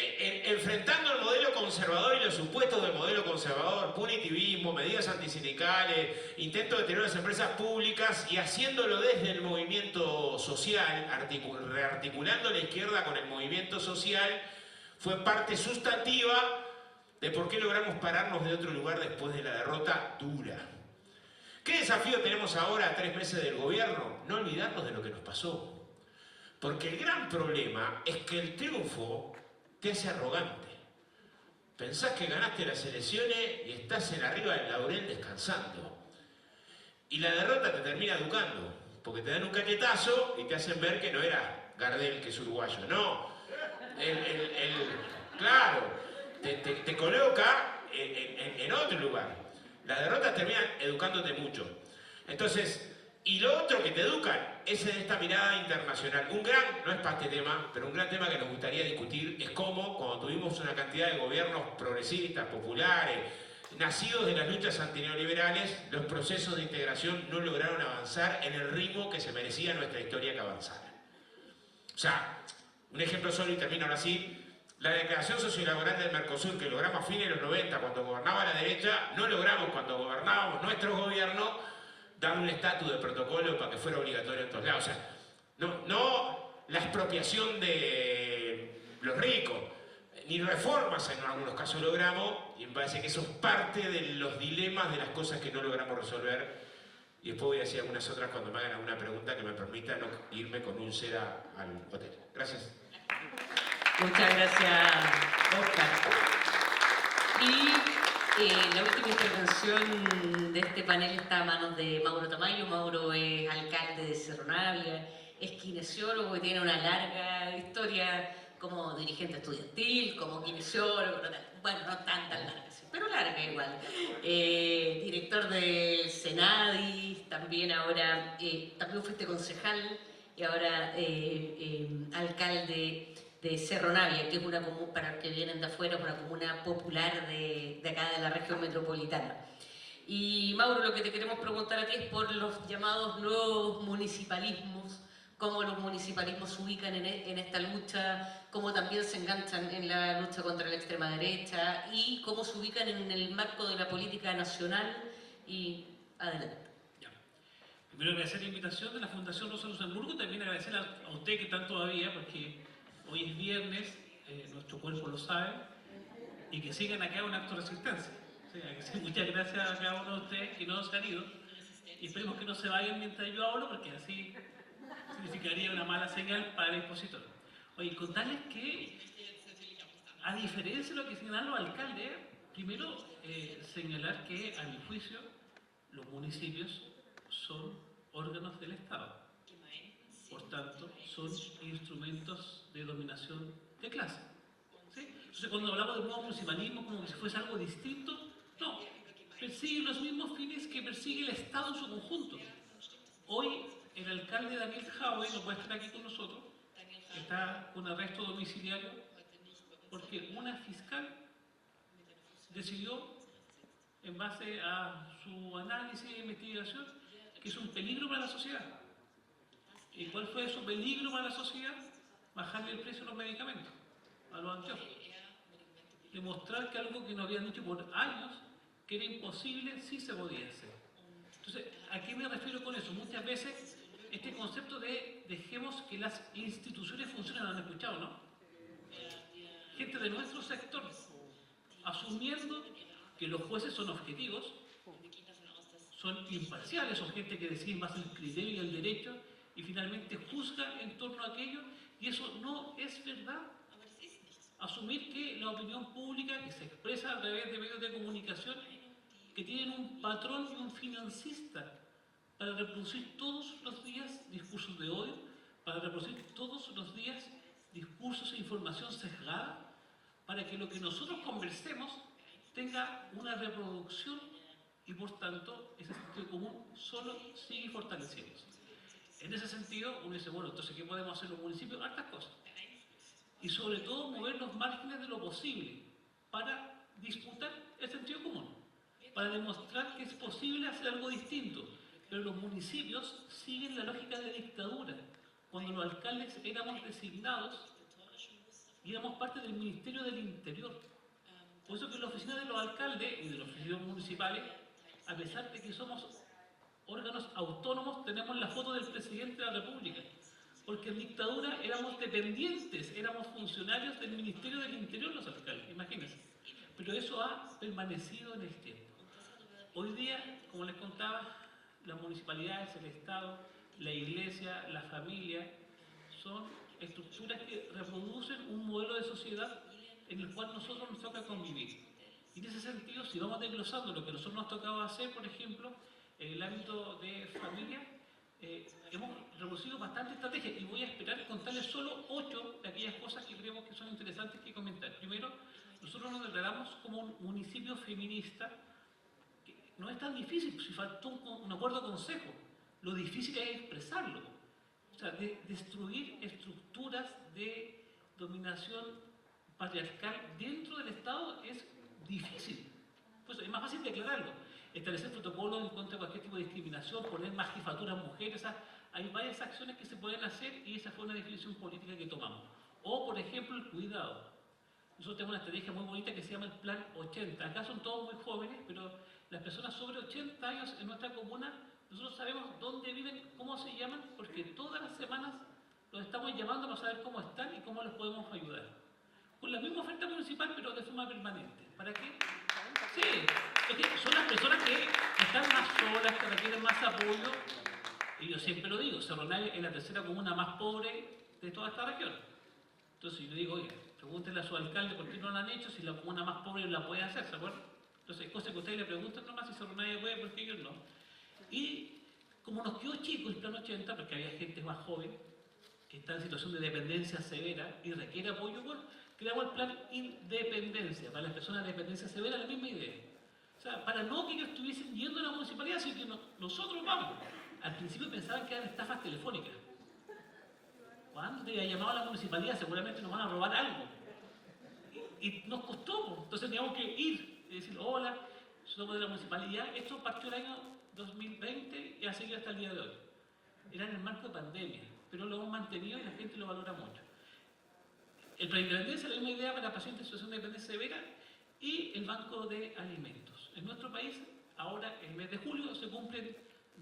enfrentando el modelo conservador y los supuestos del modelo conservador, punitivismo, medidas antisindicales, intento de tener las empresas públicas y haciéndolo desde el movimiento social, rearticulando la izquierda con el movimiento social, fue parte sustantiva de por qué logramos pararnos de otro lugar después de la derrota dura. ¿Qué desafío tenemos ahora a 3 meses del gobierno? No olvidarnos de lo que nos pasó. Porque el gran problema es que el triunfo te hace arrogante. Pensás que ganaste las elecciones y estás en arriba del laurel descansando. Y la derrota te termina educando, porque te dan un cachetazo y te hacen ver que no era Gardel, que es uruguayo. No. Claro, te coloca en otro lugar. Las derrotas terminan educándote mucho. Entonces, y lo otro que te educan es en esta mirada internacional. No es para este tema, pero un gran tema que nos gustaría discutir es cómo, cuando tuvimos una cantidad de gobiernos progresistas, populares, nacidos de las luchas antineoliberales, los procesos de integración no lograron avanzar en el ritmo que se merecía nuestra historia que avanzara. O sea, un ejemplo solo y termino ahora sí. La declaración sociolaboral del Mercosur que logramos a fines de los 90 cuando gobernaba la derecha, no logramos cuando gobernábamos nuestros gobiernos darle un estatus de protocolo para que fuera obligatorio en todos lados. O sea, no la expropiación de los ricos, ni reformas en algunos casos logramos, y me parece que eso es parte de los dilemas de las cosas que no logramos resolver. Y después voy a decir algunas otras cuando me hagan alguna pregunta que me permita no irme con úlcera al hotel. Gracias. Muchas gracias, Oscar. Y la última intervención de este panel está a manos de Mauro Tamayo. Mauro es alcalde de Cerro Navia, es kinesiólogo y tiene una larga historia como dirigente estudiantil, como kinesiólogo, bueno, no tan larga, pero larga igual. Director del Senadi, también ahora, también fuiste concejal y ahora alcalde de Cerro Navia, que es una comuna, para los que vienen de afuera, una comuna popular de acá de la región metropolitana. Y Mauro, lo que te queremos preguntar a ti es por los llamados nuevos municipalismos, cómo los municipalismos se ubican en esta lucha, cómo también se enganchan en la lucha contra la extrema derecha y cómo se ubican en el marco de la política nacional. Y adelante. Primero agradecer la invitación de la Fundación Rosa Luxemburgo, también agradecer a usted que están todavía, porque hoy es viernes, nuestro cuerpo lo sabe, y que sigan acá un acto de resistencia. Muchas gracias a cada uno de ustedes que no se han ido, y esperemos que no se vayan mientras yo hablo, porque así significaría una mala señal para el expositor. Oye, contarles que, a diferencia de lo que señalan los alcaldes, primero señalar que, a mi juicio, los municipios son órganos del Estado. Por tanto, son instrumentos de dominación de clase. ¿Sí? Entonces, cuando hablamos de nuevo municipalismo como si fuese algo distinto, no, persigue los mismos fines que persigue el Estado en su conjunto. Hoy, el alcalde Daniel Jaue no puede estar aquí con nosotros, está con arresto domiciliario, porque una fiscal decidió, en base a su análisis e investigación, que es un peligro para la sociedad. ¿Y cuál fue su peligro para la sociedad? Bajarle el precio a los medicamentos, a los anteojos. Demostrar que algo que nos habían dicho por años, que era imposible, sí se podía hacer. Entonces, ¿a qué me refiero con eso? Muchas veces este concepto de dejemos que las instituciones funcionen, lo han escuchado, ¿no? Gente de nuestro sector, asumiendo que los jueces son objetivos, son imparciales, son gente que decide más el criterio y el derecho, y finalmente juzga en torno a aquello, y eso no es verdad. Asumir que la opinión pública, que se expresa a través de medios de comunicación, que tienen un patrón y un financista para reproducir todos los días discursos de odio, para reproducir todos los días discursos e información sesgada, para que lo que nosotros conversemos tenga una reproducción y por tanto ese sentido común solo sigue fortaleciéndose. En ese sentido, uno dice, bueno, entonces, ¿qué podemos hacer los municipios? Hartas cosas. Y sobre todo, mover los márgenes de lo posible para disputar el sentido común. para demostrar que es posible hacer algo distinto. Pero los municipios siguen la lógica de dictadura. Cuando los alcaldes éramos designados y éramos parte del Ministerio del Interior. Por eso que en la oficina de los alcaldes y de los oficinas municipales, a pesar de que somos órganos autónomos, tenemos la foto del presidente de la República. Porque en dictadura éramos dependientes, éramos funcionarios del Ministerio del Interior los alcaldes, imagínense. Pero eso ha permanecido en el tiempo. Hoy día, como les contaba, las municipalidades, el Estado, la Iglesia, la familia, son estructuras que reproducen un modelo de sociedad en el cual nosotros nos toca convivir. Y en ese sentido, si vamos desglosando lo que nosotros nos ha tocado hacer, por ejemplo, en el ámbito de familia, hemos reproducido bastantes estrategias y voy a esperar contarles solo 8 de aquellas cosas que creemos que son interesantes que comentar. Primero, nosotros nos declaramos como un municipio feminista. No es tan difícil, si faltó un acuerdo de consejo, lo difícil es expresarlo. O sea, destruir estructuras de dominación patriarcal dentro del Estado es difícil. Pues es más fácil declararlo. Establecer protocolos en contra de cualquier tipo de discriminación, poner más jefaturas mujeres, hay varias acciones que se pueden hacer y esa fue una definición política que tomamos. O, por ejemplo, el cuidado. Nosotros tenemos una estrategia muy bonita que se llama el Plan 80. Acá son todos muy jóvenes, pero las personas sobre 80 años en nuestra comuna, nosotros sabemos dónde viven, cómo se llaman, porque todas las semanas los estamos llamando para saber cómo están y cómo les podemos ayudar. Con la misma oferta municipal, pero de forma permanente. ¿Para qué? Sí, porque son las personas que están más solas, que requieren más apoyo. Y yo siempre lo digo, Cerro Navia es la tercera comuna más pobre de toda esta región. Entonces yo digo, oye, pregúntenle a su alcalde por qué no lo han hecho, si la comuna más pobre la puede hacer, ¿se acuerdan? Entonces hay cosas que ustedes le preguntan nomás si Cerro Navia puede, porque ellos no. Y como nos quedó chico el Plan 80, porque había gente más joven, que está en situación de dependencia severa y requiere apoyo, bueno, creamos el Plan Independencia, para las personas de dependencia severa, la misma idea. O sea, para no que ellos estuviesen yendo a la municipalidad, sino que nosotros vamos. Al principio pensaban que eran estafas telefónicas. Cuando te había llamado a la municipalidad, seguramente nos van a robar algo. Y nos costó, pues. Entonces teníamos que ir y decir, hola, somos de la municipalidad. Esto partió el año 2020 y ha seguido hasta el día de hoy. Era en el marco de pandemia, pero lo hemos mantenido y la gente lo valora mucho. El Plan Independencia es la misma idea para pacientes en situación de dependencia severa y el Banco de Alimentos. En nuestro país, ahora, el mes de julio, se cumplen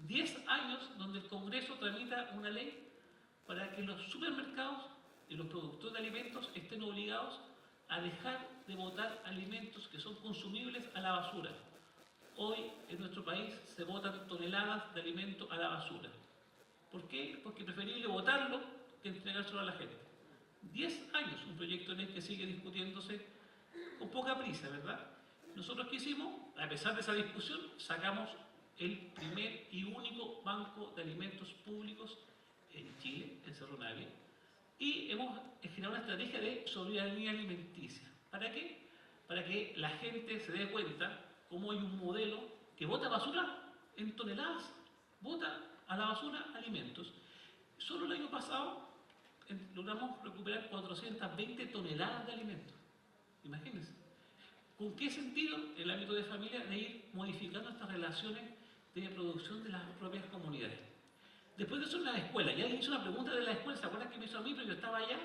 10 años donde el Congreso tramita una ley para que los supermercados y los productores de alimentos estén obligados a dejar de botar alimentos que son consumibles a la basura. Hoy en nuestro país se botan toneladas de alimentos a la basura. ¿Por qué? Porque es preferible botarlo que entregárselo a la gente. 10 años, un proyecto de ley que sigue discutiéndose con poca prisa, ¿verdad? Nosotros qué hicimos, a pesar de esa discusión, sacamos el primer y único banco de alimentos públicos en Chile, en Cerro Navia, y hemos generado una estrategia de soberanía alimenticia. ¿Para qué? Para que la gente se dé cuenta cómo hay un modelo que bota basura en toneladas, bota a la basura alimentos. Solo el año pasado logramos recuperar 420 toneladas de alimentos. Imagínense. ¿Con qué sentido? En el ámbito de familia, de ir modificando estas relaciones de producción de las propias comunidades. Después de eso en la escuela, ya hice una pregunta de la escuela, ¿se acuerdan que me hizo a mí, pero yo estaba allá?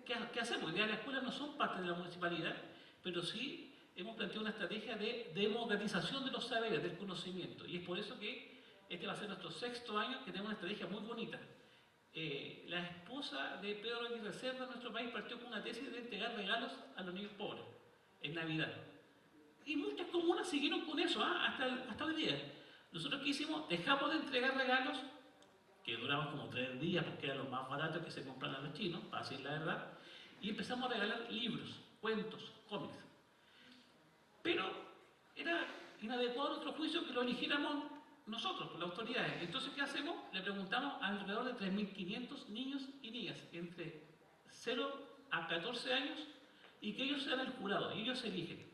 ¿Qué hacemos? Ya las escuelas no son parte de la municipalidad, pero sí hemos planteado una estrategia de democratización de los saberes, del conocimiento. Y es por eso que este va a ser nuestro 6º año, que tenemos una estrategia muy bonita. La esposa de Pedro Aguirre Cerda en nuestro país partió con una tesis de entregar regalos a los niños pobres en Navidad. Y muchas comunas siguieron con eso, hasta hoy día. Nosotros ¿qué hicimos? Dejamos de entregar regalos, que duraban como 3 días porque eran los más baratos que se compran a los chinos, para decir la verdad, y empezamos a regalar libros, cuentos, cómics. Pero era inadecuado a nuestro juicio que lo eligiéramos nosotros, por las autoridades. Entonces, ¿qué hacemos? Le preguntamos a alrededor de 3.500 niños y niñas entre 0 a 14 años y que ellos sean el jurado, y ellos eligen.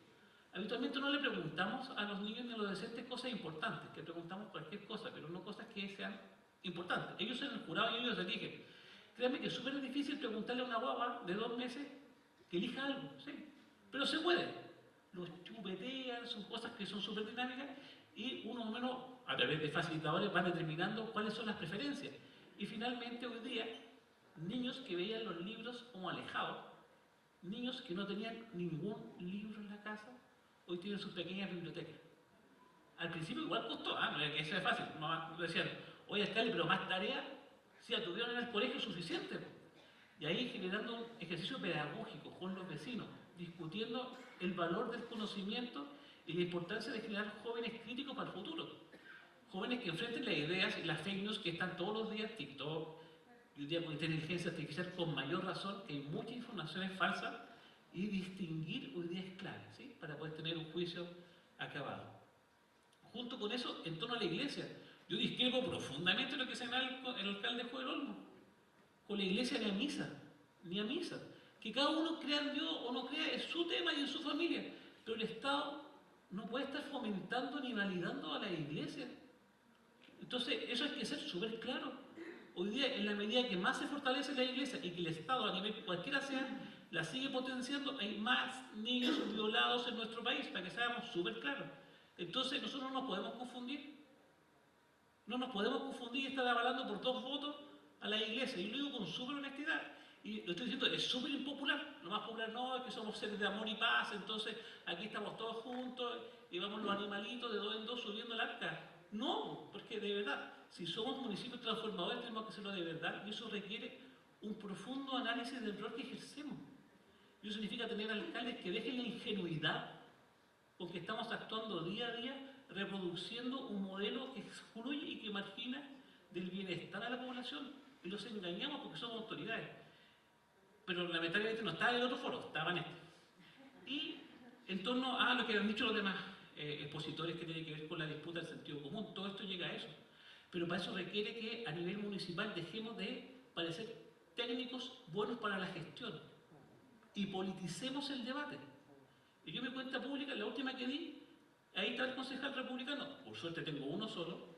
Habitualmente no le preguntamos a los niños ni a los adolescentes cosas importantes, que preguntamos cualquier cosa, pero no cosas que sean importantes. Ellos son el jurado y ellos eligen. Créanme que es súper difícil preguntarle a una guagua de 2 meses que elija algo, ¿sí? Pero se puede. los chupetean, son cosas que son súper dinámicas y uno o menos, a través de facilitadores, van determinando cuáles son las preferencias. Y finalmente hoy día, niños que veían los libros como alejados, niños que no tenían ningún libro en la casa, hoy tienen sus pequeñas bibliotecas. Al principio igual costó, no es que sea fácil, no decían, oye alcalde, pero más tarea, si ya tuvieron en el colegio suficiente. Y ahí generando un ejercicio pedagógico con los vecinos, discutiendo el valor del conocimiento y la importancia de generar jóvenes críticos para el futuro. Jóvenes que enfrenten las ideas y las fake news que están todos los días en TikTok, y hoy día con inteligencia artificial con mayor razón, que hay mucha información falsa, y distinguir hoy día es clave, ¿sí? Para poder tener un juicio acabado. Junto con eso, en torno a la iglesia, yo discrepo profundamente de lo que señala el alcalde Joel Olmo. Con la iglesia ni a misa, ni a misa. Que cada uno crea en Dios o no crea es su tema y en su familia, pero el Estado no puede estar fomentando ni validando a la iglesia. Entonces, eso hay que ser súper claro. Hoy día, en la medida que más se fortalece la iglesia y que el Estado, a nivel cualquiera sea, la sigue potenciando, hay más niños violados en nuestro país, para que seamos súper claros. Entonces, nosotros no nos podemos confundir. No nos podemos confundir y estar avalando por 2 votos a la iglesia. Y lo digo con súper honestidad. Y lo estoy diciendo, es súper impopular. Lo más popular no, es que somos seres de amor y paz, entonces aquí estamos todos juntos y vamos los animalitos de 2 en 2 subiendo el arca. No, porque de verdad, si somos municipios transformadores tenemos que hacerlo de verdad y eso requiere un profundo análisis del rol que ejercemos. Y eso significa tener alcaldes que dejen la ingenuidad con que estamos actuando día a día, reproduciendo un modelo que excluye y que margina del bienestar a la población. Y los engañamos porque somos autoridades. Pero lamentablemente no estaba en el otro foro, estaba en este. Y en torno a lo que han dicho los demás expositores que tiene que ver con la disputa del sentido común, todo esto llega a eso. Pero para eso requiere que a nivel municipal dejemos de parecer técnicos buenos para la gestión y politicemos el debate. Y yo mi cuenta pública, la última que di, ahí está el concejal republicano, por suerte tengo uno solo,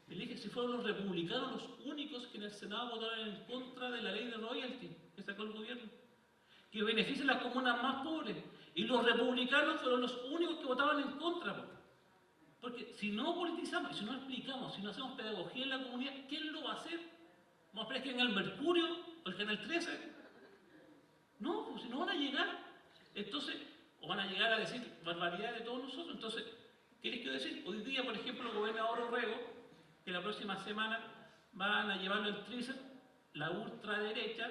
y le dije si fueron los republicanos los únicos que en el Senado votaron en contra de la ley de royalty que sacó el gobierno, que beneficia a las comunas más pobres, y los republicanos fueron los únicos que votaban en contra. Porque si no politizamos, si no explicamos, si no hacemos pedagogía en la comunidad, ¿quién lo va a hacer? ¿Vamos a esperar que venga el Mercurio o el Canal 13? No, pues si no van a llegar. Entonces, o van a llegar a decir barbaridades de todos nosotros. Entonces, ¿qué les quiero decir? Hoy día, por ejemplo, el gobernador Orrego, que la próxima semana van a llevarlo al Trícer, la ultraderecha,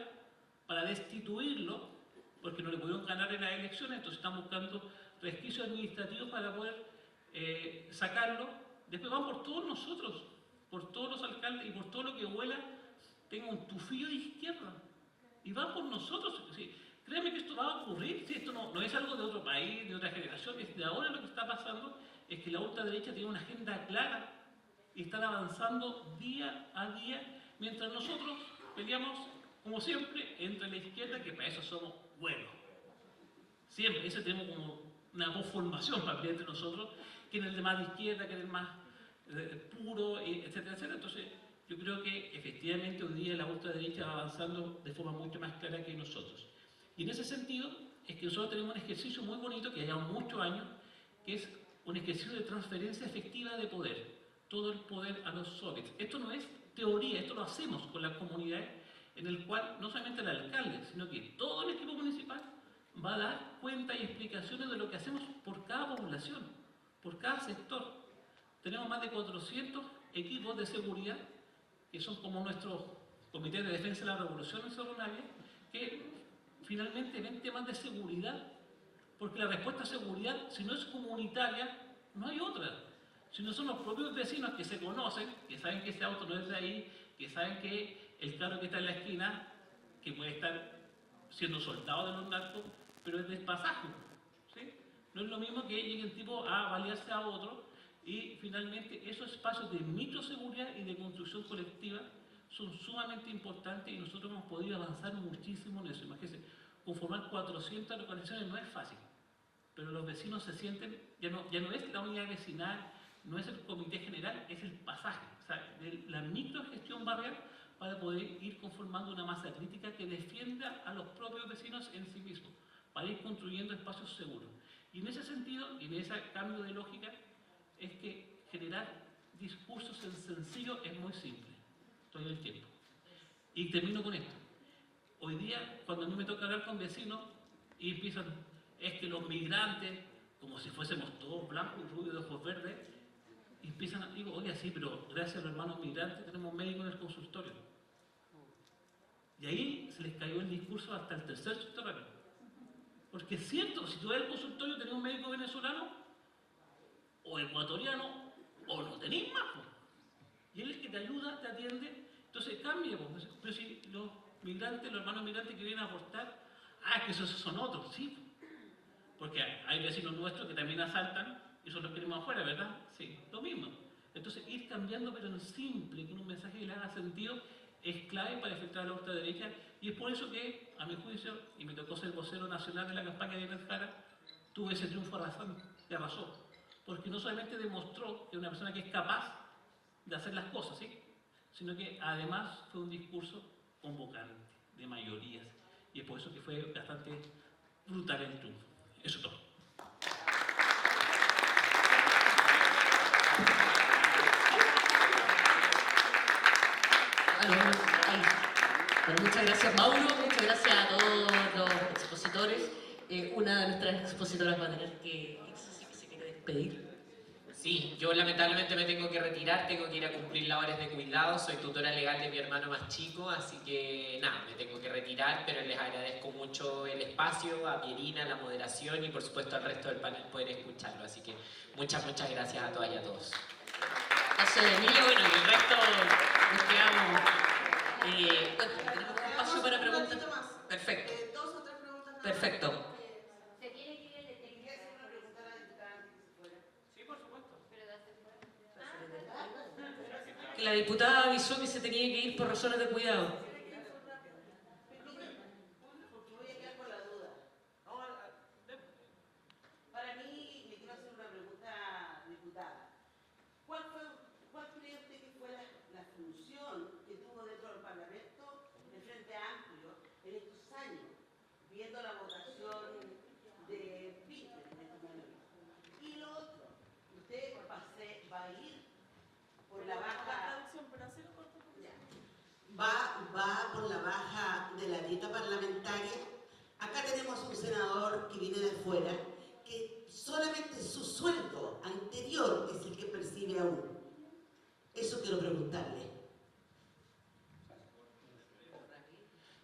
para destituirlo, porque no le pudieron ganar en las elecciones, entonces están buscando resquicios administrativos para poder sacarlo. Después van por todos nosotros, por todos los alcaldes y por todo lo que huela tenga un tufillo de izquierda. Y van por nosotros. Sí, créanme que esto va a ocurrir. Sí, esto no es algo de otro país, de otra generación. Desde ahora lo que está pasando es que la ultraderecha tiene una agenda clara y están avanzando día a día, mientras nosotros peleamos, como siempre, entre la izquierda, que para eso somos buenos. Siempre, eso tenemos como una conformación para pelear entre nosotros, que en el de más de izquierda, que en el más puro, etcétera, etcétera. Entonces, yo creo que efectivamente hoy día la ultraderecha va avanzando de forma mucho más clara que nosotros. Y en ese sentido, es que nosotros tenemos un ejercicio muy bonito, que lleva muchos años, que es un ejercicio de transferencia efectiva de poder. Todo el poder a los soviets. Esto no es teoría, esto lo hacemos con las comunidades, en el cual no solamente el alcalde, sino que todo el equipo municipal va a dar cuenta y explicaciones de lo que hacemos por cada población, por cada sector. Tenemos más de 400 equipos de seguridad, que son como nuestros comités de defensa de la revolución en Cerro Navia, que finalmente ven temas de seguridad, porque la respuesta a seguridad, si no es comunitaria, no hay otra. Si no son los propios vecinos que se conocen, que saben que ese auto no es de ahí, que saben que el carro que está en la esquina, que puede estar siendo soldado de los narcos, pero es de pasaje, ¿sí? No es lo mismo que llegue un tipo a balearse a otro, y finalmente esos espacios de microseguridad y de construcción colectiva son sumamente importantes y nosotros hemos podido avanzar muchísimo en eso. Imagínense, conformar 400 localizaciones no es fácil, pero los vecinos se sienten, ya no es la unidad vecinal, no es el comité general, es el pasaje, o sea, de la microgestión barrial para poder ir conformando una masa crítica que defienda a los propios vecinos en sí mismos, para ir construyendo espacios seguros. Y en ese sentido, y en ese cambio de lógica, es que generar discursos en sencillo es muy simple, todo el tiempo. Y termino con esto. Hoy día, cuando a mí me toca hablar con vecinos, y empiezan, es que los migrantes, como si fuésemos todos blancos y rubios de ojos verdes, y empiezan a digo, oye, sí, pero gracias a los hermanos migrantes tenemos médicos en el consultorio. Y ahí se les cayó el discurso hasta el tercer subterráneo. Porque es cierto, si tú vas al consultorio tenés un médico venezolano, o ecuatoriano, o no tenés más. Pues. Y él es el que te ayuda, te atiende, entonces cambia. Pues. Pero si los migrantes, los hermanos migrantes que vienen a aportar, es que esos son otros, sí. Porque hay vecinos nuestros que también asaltan y son los que tenemos afuera, ¿verdad? Sí, lo mismo. Entonces ir cambiando, pero en simple, que un mensaje que le haga sentido, es clave para enfrentar a la ultraderecha, y es por eso que, a mi juicio, y me tocó ser vocero nacional de la campaña de Janet Jara, tuve ese triunfo que arrasó. Porque no solamente demostró que es una persona que es capaz de hacer las cosas, ¿sí? Sino que además fue un discurso convocante, de mayorías, y es por eso que fue bastante brutal el triunfo. Eso es todo. Bueno, muchas gracias, Mauro, muchas gracias a todos los expositores. Una de nuestras expositoras va a tener que irse, así que se quiere despedir. Sí, yo lamentablemente me tengo que retirar, tengo que ir a cumplir labores de cuidado, soy tutora legal de mi hermano más chico, así que nada, me tengo que retirar, pero les agradezco mucho el espacio, a Pierina, la moderación y por supuesto al resto del panel poder escucharlo, así que muchas gracias a todas y a todos. Gracias, Emilio. Bueno, y el resto nos quedamos. ¿Tenemos un espacio para preguntas? Perfecto. Dos o tres preguntas. Perfecto. ¿Se tiene que ir el detenido? ¿Quieres hacer una pregunta a la diputada antes que se fuera? Sí, por supuesto. Pero de hacer Que la diputada avisó que se tenía que ir por razones de cuidado. porque voy a quedar con la duda. Para mí, le quiero hacer una pregunta, diputada. ¿Cuál cree usted que fue la función que tuvo dentro del Parlamento el Frente Amplio en estos años, viendo la votación de Víctor en estos momentos? Y lo otro, usted va a ir por la baja... Va por la baja de la dieta parlamentaria. Acá tenemos un senador que viene de fuera, que solamente su sueldo anterior es el que percibe aún. Eso quiero preguntarle.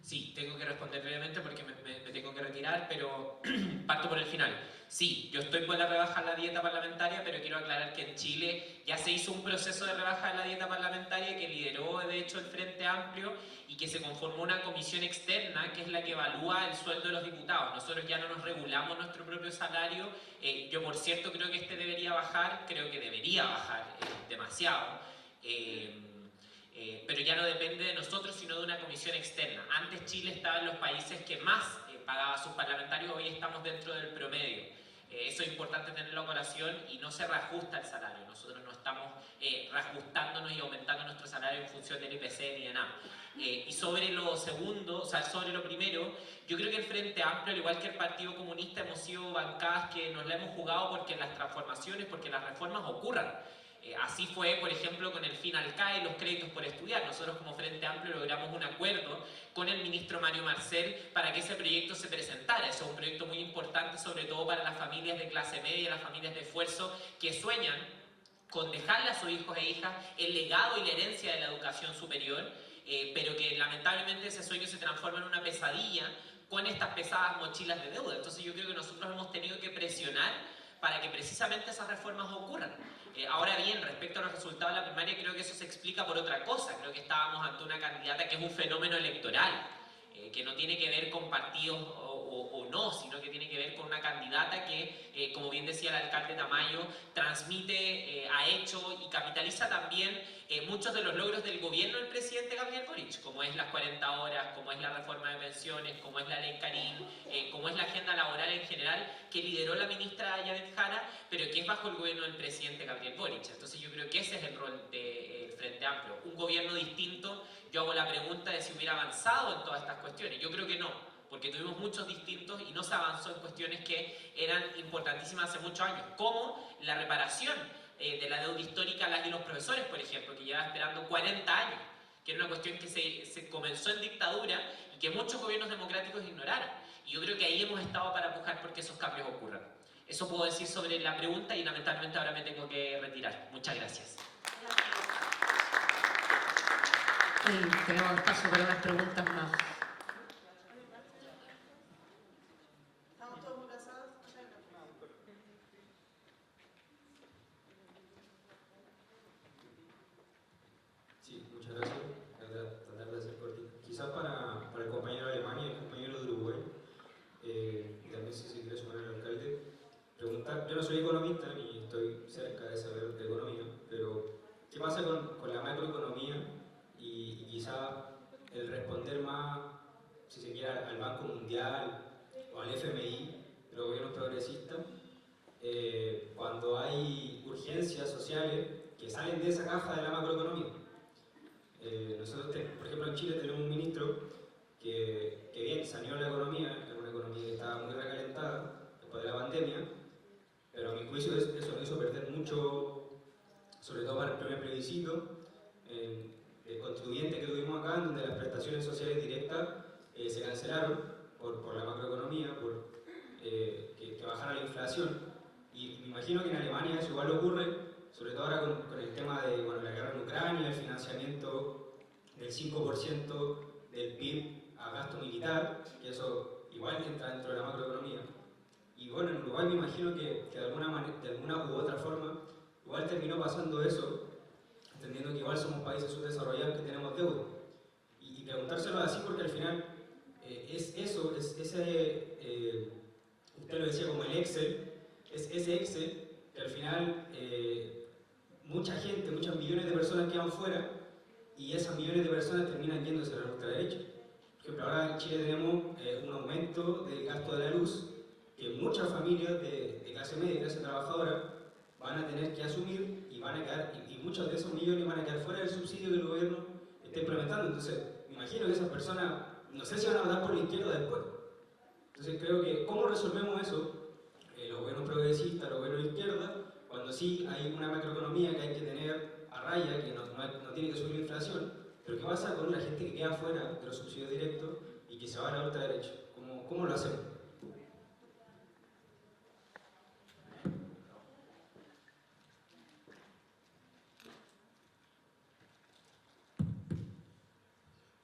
Sí, tengo que responder brevemente porque me tengo que retirar, pero parto por el final. Sí, yo estoy por la rebaja en la dieta parlamentaria, pero quiero aclarar que en Chile ya se hizo un proceso de rebaja en la dieta parlamentaria que lideró de hecho el Frente Amplio y que se conformó una comisión externa que es la que evalúa el sueldo de los diputados. Nosotros ya no nos regulamos nuestro propio salario. Yo por cierto creo que este debería bajar, creo que debería bajar demasiado. Pero ya no depende de nosotros, sino de una comisión externa. Antes Chile estaba en los países que más pagaba a sus parlamentarios, hoy estamos dentro del promedio. Eso es importante tenerlo a colación y no se reajusta el salario. Nosotros no estamos reajustándonos y aumentando nuestro salario en función del IPC ni de nada. Y sobre lo segundo, o sea, sobre lo primero, yo creo que el Frente Amplio, al igual que el Partido Comunista, hemos sido bancadas que nos la hemos jugado porque las transformaciones, porque las reformas ocurran. Así fue, por ejemplo, con el FINALCAE y los créditos por estudiar. Nosotros como Frente Amplio logramos un acuerdo con el ministro Mario Marcel para que ese proyecto se presentara. Eso es un proyecto muy importante, sobre todo para las familias de clase media, las familias de esfuerzo que sueñan con dejarle a sus hijos e hijas el legado y la herencia de la educación superior, pero que lamentablemente ese sueño se transforma en una pesadilla con estas pesadas mochilas de deuda. Entonces yo creo que nosotros hemos tenido que presionar para que precisamente esas reformas ocurran. Ahora bien, respecto a los resultados de la primaria, creo que eso se explica por otra cosa. Creo que estábamos ante una candidata que es un fenómeno electoral, que no tiene que ver con partidos o no, sino que tiene que ver con una candidata que, como bien decía el alcalde Tamayo, transmite, ha hecho y capitaliza también muchos de los logros del gobierno del presidente Gabriel Boric, como es las 40 horas, como es la reforma de pensiones, como es la ley Karim, como es la agenda laboral en general, que lideró la ministra Janet Jara, pero que es bajo el gobierno del presidente Gabriel Boric. Entonces yo creo que ese es el rol del Frente Amplio. Un gobierno distinto, yo hago la pregunta de si hubiera avanzado en todas estas cuestiones. Yo creo que no. porque tuvimos muchos distintos y no se avanzó en cuestiones que eran importantísimas hace muchos años, como la reparación de la deuda histórica a las y los profesores, por ejemplo, que lleva esperando 40 años, que era una cuestión que se comenzó en dictadura y que muchos gobiernos democráticos ignoraron. Y yo creo que ahí hemos estado para pujar porque esos cambios ocurran. Eso puedo decir sobre la pregunta y lamentablemente ahora me tengo que retirar. Muchas gracias. Tenemos espacio para unas preguntas más. ¿Estamos todos muy cansados? Sí, muchas gracias. Voy a tratar de ser cortito. Quizás para el compañero de Alemania y el compañero de Uruguay, y también si se quiere sumar al alcalde, preguntar, yo no soy economista ni estoy cerca de saber de economía, pero ¿qué pasa con la macroeconomía y quizá el responder más, si se quiere, al Banco Mundial o al FMI, de los gobiernos progresistas, cuando hay urgencias sociales que salen de esa caja de la macroeconomía? Nosotros, por ejemplo, en Chile tenemos un ministro que bien saneó la economía, era una economía que estaba muy recalentada después de la pandemia, pero a mi juicio eso nos hizo perder mucho, sobre todo para el primer plebiscito constituyente que tuvimos acá, en donde las prestaciones sociales directas se cancelaron por la macroeconomía, por que bajara la inflación. Y me imagino que en Alemania eso igual ocurre, sobre todo ahora con el tema de la guerra en Ucrania, el financiamiento del 5% del PIB a gasto militar, que eso igual entra dentro de la macroeconomía. Y bueno, en Uruguay me imagino que de alguna u otra forma igual terminó pasando eso, entendiendo que igual somos países subdesarrollados que tenemos deuda. Y preguntárselo así porque al final usted lo decía como el Excel, es ese Excel que al final mucha gente, muchos millones de personas quedan fuera y esas millones de personas terminan yéndose a la ultraderecha. Por ejemplo, ahora en Chile tenemos un aumento del gasto de la luz que muchas familias de clase media y clase trabajadora van a tener que asumir y van a quedar, y muchos de esos millones van a quedar fuera del subsidio que el gobierno está implementando. Entonces, me imagino que esas personas, no sé si van a votar por la izquierda después. Entonces creo que, ¿cómo resolvemos eso? Los gobiernos progresistas, los gobiernos de izquierda, cuando sí hay una macroeconomía que hay que tener a raya, que no tiene que subir la inflación, pero ¿qué pasa con la gente que queda fuera de los subsidios directos y que se va a la ultraderecha? ¿Cómo lo hacemos?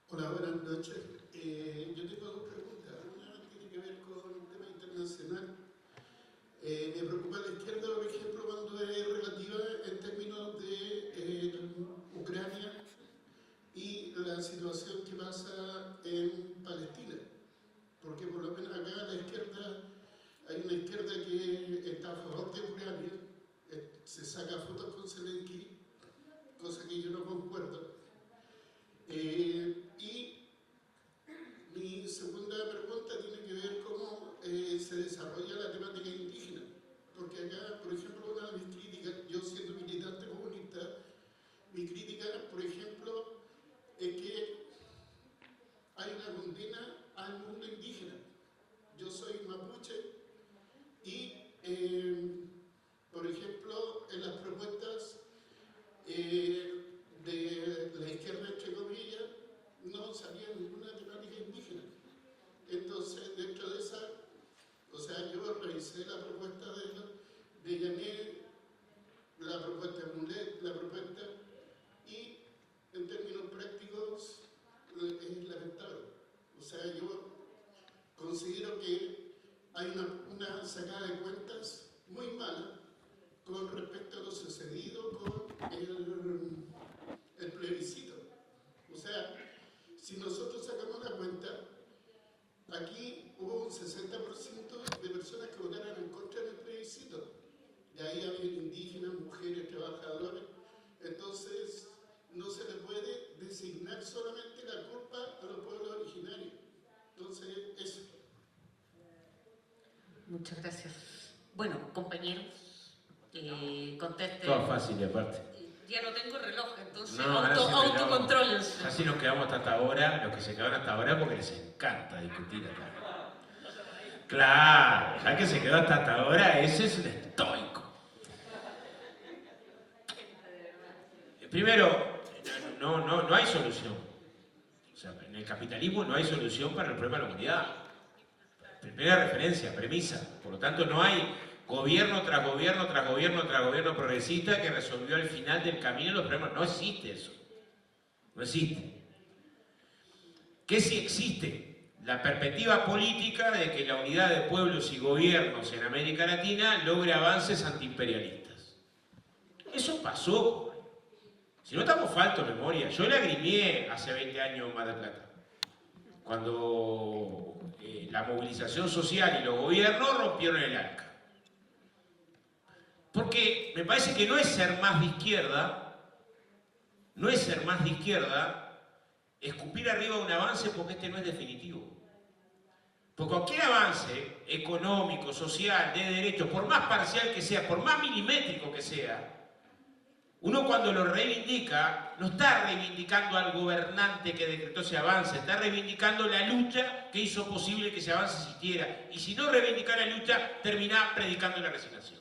Hola, buenas noches. Yo tengo dos preguntas. Una tiene que ver con un tema internacional. Me preocupa la izquierda, por ejemplo, cuando es relativa en términos de Ucrania y la situación que pasa en Palestina. Porque por lo menos acá la izquierda, hay una izquierda que está a favor de Ucrania, se saca fotos con Zelensky, cosa que yo no concuerdo. Y mi segunda pregunta tiene que ver cómo se desarrolla la temática indígena. Porque acá, por ejemplo, una de mis críticas, yo siendo militante comunista, mi crítica, por ejemplo, es que hay una condena al mundo indígena. Yo soy mapuche y, por ejemplo, en las propuestas de la izquierda, entre comillas, no salía ninguna temática indígena. Entonces, dentro de esa, o sea, yo revisé la propuesta de Yané, la propuesta de Mulet, la propuesta, y en términos prácticos es lamentable. O sea, yo considero que hay una sacada de cuentas muy mala con respecto a lo sucedido con el plebiscito. O sea, si nosotros sacamos la cuenta, aquí hubo un 60% de personas que votaron en contra del plebiscito. Y ahí había indígenas, mujeres, trabajadores. Entonces, no se le puede designar solamente la culpa a los pueblos originarios. Entonces, eso. Muchas gracias. Bueno, compañeros, contesten. Todo fácil, y aparte. Ya no tengo reloj, entonces No, ahora sí reloj. autocontrolos. Así nos quedamos hasta ahora, los que se quedaron hasta ahora porque les encanta discutir acá. Claro, ya que se quedó hasta ahora, ese es un estoico. Primero, no hay solución. O sea, en el capitalismo no hay solución para el problema de la humanidad. Primera referencia, premisa. Por lo tanto, no hay gobierno tras gobierno, tras gobierno, tras gobierno progresista que resolvió al final del camino los problemas. No existe eso. No existe. ¿Qué sí existe? La perspectiva política de que la unidad de pueblos y gobiernos en América Latina logre avances antiimperialistas. Eso pasó. Si no estamos faltos de memoria, yo le agrimié hace 20 años en Mar del Plata, cuando la movilización social y los gobiernos rompieron el ALCA. Porque me parece que no es ser más de izquierda, escupir arriba un avance porque este no es definitivo. Porque cualquier avance económico, social, de derechos, por más parcial que sea, por más milimétrico que sea, uno cuando lo reivindica, no está reivindicando al gobernante que decretó ese avance, está reivindicando la lucha que hizo posible que ese avance existiera. Y si no reivindicar la lucha, termina predicando la resignación.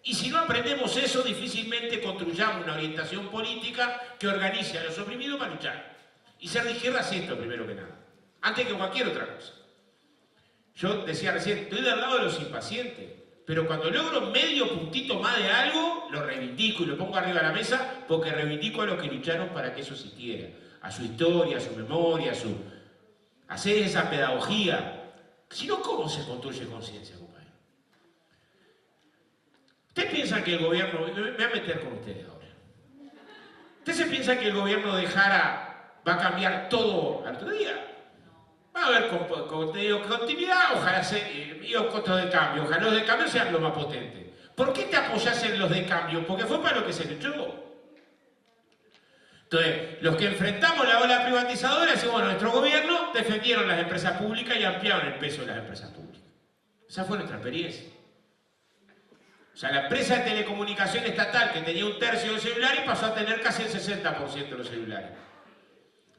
Y si no aprendemos eso, difícilmente construyamos una orientación política que organice a los oprimidos para luchar. Y ser de izquierda es esto, primero que nada, antes que cualquier otra cosa. Yo decía recién, estoy del lado de los impacientes, pero cuando logro medio puntito más de algo, lo reivindico y lo pongo arriba de la mesa porque reivindico a los que lucharon para que eso existiera. A su historia, a su memoria, a hacer esa pedagogía. Si no, ¿cómo se construye conciencia, compadre? ¿Ustedes piensan que el gobierno... Me voy a meter con ustedes ahora. ¿Ustedes se piensan que el gobierno va a cambiar todo al otro día? Va a haber continuidad, ojalá y los costos de cambio, ojalá los de cambio sean los más potentes. ¿Por qué te apoyás en los de cambio? Porque fue para lo que se luchó. Entonces, los que enfrentamos la ola privatizadora, decimos, bueno, nuestro gobierno defendieron las empresas públicas y ampliaron el peso de las empresas públicas. Esa fue nuestra experiencia. O sea, la empresa de telecomunicación estatal que tenía 1/3 de los celulares pasó a tener casi el 60% de los celulares.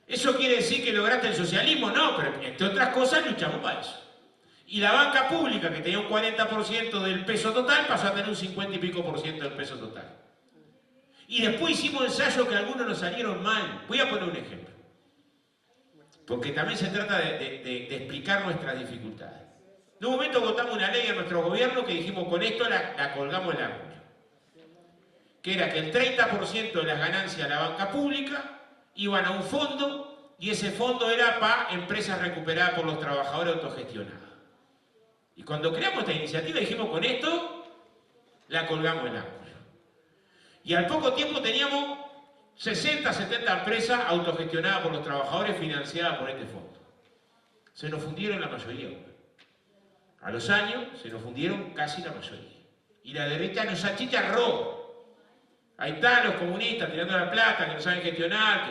¿Eso quiere decir que lograste el socialismo? No, pero entre otras cosas luchamos para eso. Y la banca pública, que tenía un 40% del peso total, pasó a tener un 50 y pico % del peso total. Y después hicimos ensayos que algunos nos salieron mal. Voy a poner un ejemplo. Porque también se trata de explicar nuestras dificultades. En un momento votamos una ley en nuestro gobierno que dijimos, con esto la colgamos el ángulo. Que era que el 30% de las ganancias de la banca pública iban a un fondo, y ese fondo era para empresas recuperadas por los trabajadores autogestionadas. Y cuando creamos esta iniciativa dijimos, con esto la colgamos en ángulo. Y al poco tiempo teníamos 60, 70 empresas autogestionadas por los trabajadores financiadas por este fondo. Se nos fundieron la mayoría. A los años se nos fundieron casi la mayoría. Y la derecha nos achicharró. Ahí están los comunistas tirando la plata, que no saben gestionar,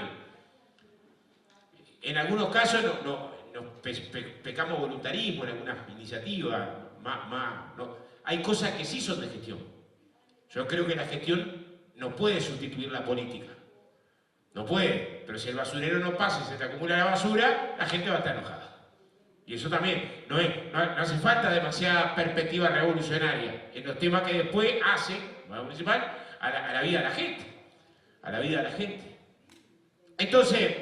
que en algunos casos nos pecamos voluntarismo en algunas iniciativas. No. Hay cosas que sí son de gestión. Yo creo que la gestión no puede sustituir la política. No puede. Pero si el basurero no pasa y se te acumula la basura, la gente va a estar enojada. Y eso también, no hace falta demasiada perspectiva revolucionaria en los temas que después hace, municipal, a la vida de la gente. A la vida de la gente. Entonces,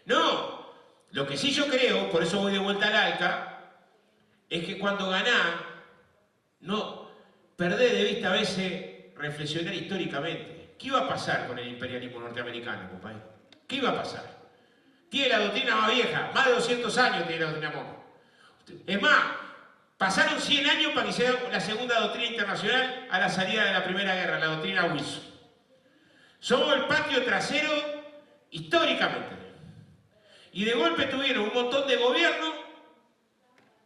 no, lo que sí yo creo, por eso voy de vuelta al ALCA, es que cuando ganás, no perdés de vista a veces reflexionar históricamente. ¿Qué iba a pasar con el imperialismo norteamericano, compadre? ¿Qué iba a pasar? Tiene la doctrina más vieja, más de 200 años tiene la doctrina Monroe. Es más, pasaron 100 años para que sea la segunda doctrina internacional a la salida de la Primera Guerra, la doctrina Wilson. Somos el patio trasero históricamente. Y de golpe tuvieron un montón de gobiernos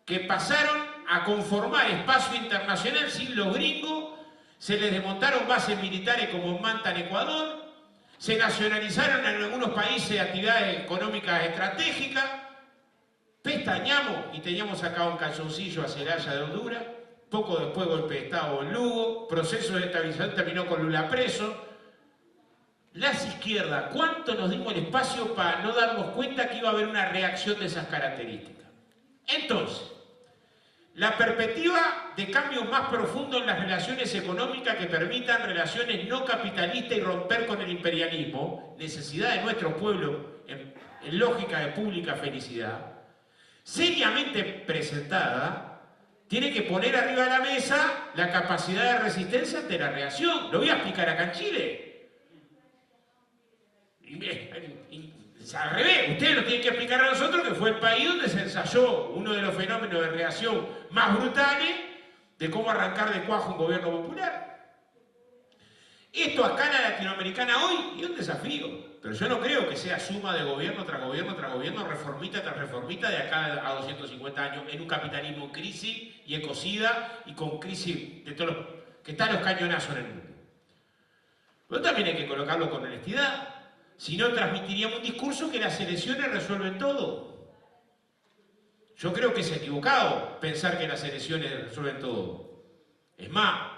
que pasaron a conformar espacio internacional sin los gringos, se les desmontaron bases militares como en Manta en Ecuador, se nacionalizaron en algunos países actividades económicas estratégicas, pestañamos y teníamos sacado un calzoncillo a Celaya de Honduras, poco después golpe de Estado en Lugo, proceso de estabilización terminó con Lula preso, las izquierdas, ¿cuánto nos dimos el espacio para no darnos cuenta que iba a haber una reacción de esas características? Entonces, la perspectiva de cambios más profundos en las relaciones económicas que permitan relaciones no capitalistas y romper con el imperialismo, necesidad de nuestro pueblo en lógica de pública felicidad, seriamente presentada, tiene que poner arriba de la mesa la capacidad de resistencia ante la reacción. Lo voy a explicar acá en Chile. Al revés, ustedes nos tienen que explicar a nosotros que fue el país donde se ensayó uno de los fenómenos de reacción más brutales de cómo arrancar de cuajo un gobierno popular. Esto a escala latinoamericana hoy es un desafío, pero yo no creo que sea suma de gobierno tras gobierno, reformita tras reformita de acá a 250 años en un capitalismo en crisis y ecocida y con crisis de todos los que están los cañonazos en el mundo. Pero también hay que colocarlo con honestidad. Si no, transmitiríamos un discurso que las elecciones resuelven todo. Yo creo que es equivocado pensar que las elecciones resuelven todo. Es más,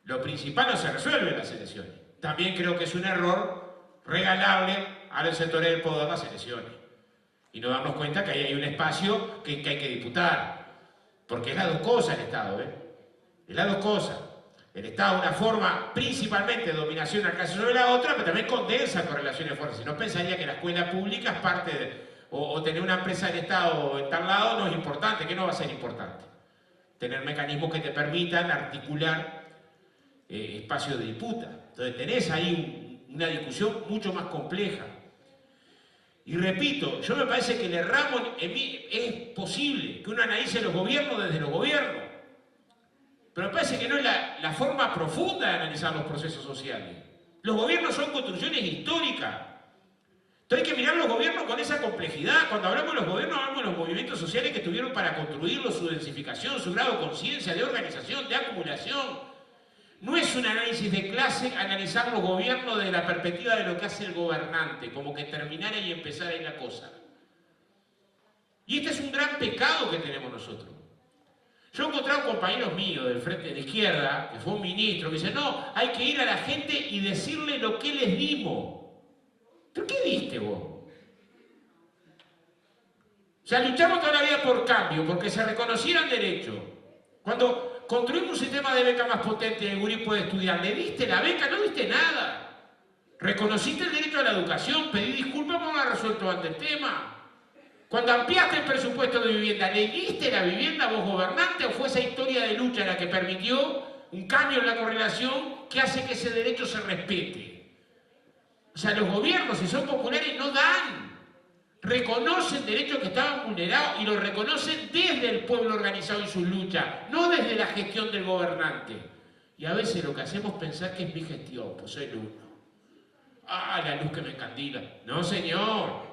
lo principal no se resuelve en las elecciones. También creo que es un error regalarle a los sectores del poder las elecciones. Y no darnos cuenta que ahí hay un espacio que hay que disputar. Porque es las dos cosas el Estado, ¿eh? Es las dos cosas. El Estado es una forma principalmente de dominación al caso sobre la otra, pero también condensa correlaciones fuertes. Si no, pensaría que la escuela pública es parte de... O tener una empresa del Estado en tal lado no es importante. ¿Qué no va a ser importante? Tener mecanismos que te permitan articular espacios de disputa. Entonces tenés ahí una discusión mucho más compleja. Y repito, yo me parece que el erramos es posible que uno analice los gobiernos desde los gobiernos. Pero me parece que no es la forma profunda de analizar los procesos sociales. Los gobiernos son construcciones históricas. Entonces hay que mirar los gobiernos con esa complejidad. Cuando hablamos de los gobiernos, hablamos de los movimientos sociales que tuvieron para construirlos, su densificación, su grado de conciencia, de organización, de acumulación. No es un análisis de clase analizar los gobiernos desde la perspectiva de lo que hace el gobernante, como que terminara y empezara ahí la cosa. Y este es un gran pecado que tenemos nosotros. Yo he encontrado compañeros míos del frente de izquierda, que fue un ministro, que dice, no, hay que ir a la gente y decirle lo que les dimos. ¿Pero qué diste vos? O sea, luchamos toda la vida por cambio, porque se reconocieran derechos. Cuando construimos un sistema de beca más potente y el gurí puede estudiar, ¿le diste la beca? No diste nada. Reconociste el derecho a la educación, pedí disculpas por no haber resuelto antes el tema. Cuando ampliaste el presupuesto de vivienda, ¿le diste la vivienda a vos gobernante o fue esa historia de lucha la que permitió un cambio en la correlación que hace que ese derecho se respete? O sea, los gobiernos, si son populares, no dan. Reconocen derechos que estaban vulnerados y los reconocen desde el pueblo organizado y su lucha, no desde la gestión del gobernante. Y a veces lo que hacemos es pensar que es mi gestión, pues soy el uno. Ah, la luz que me encandila. No, señor.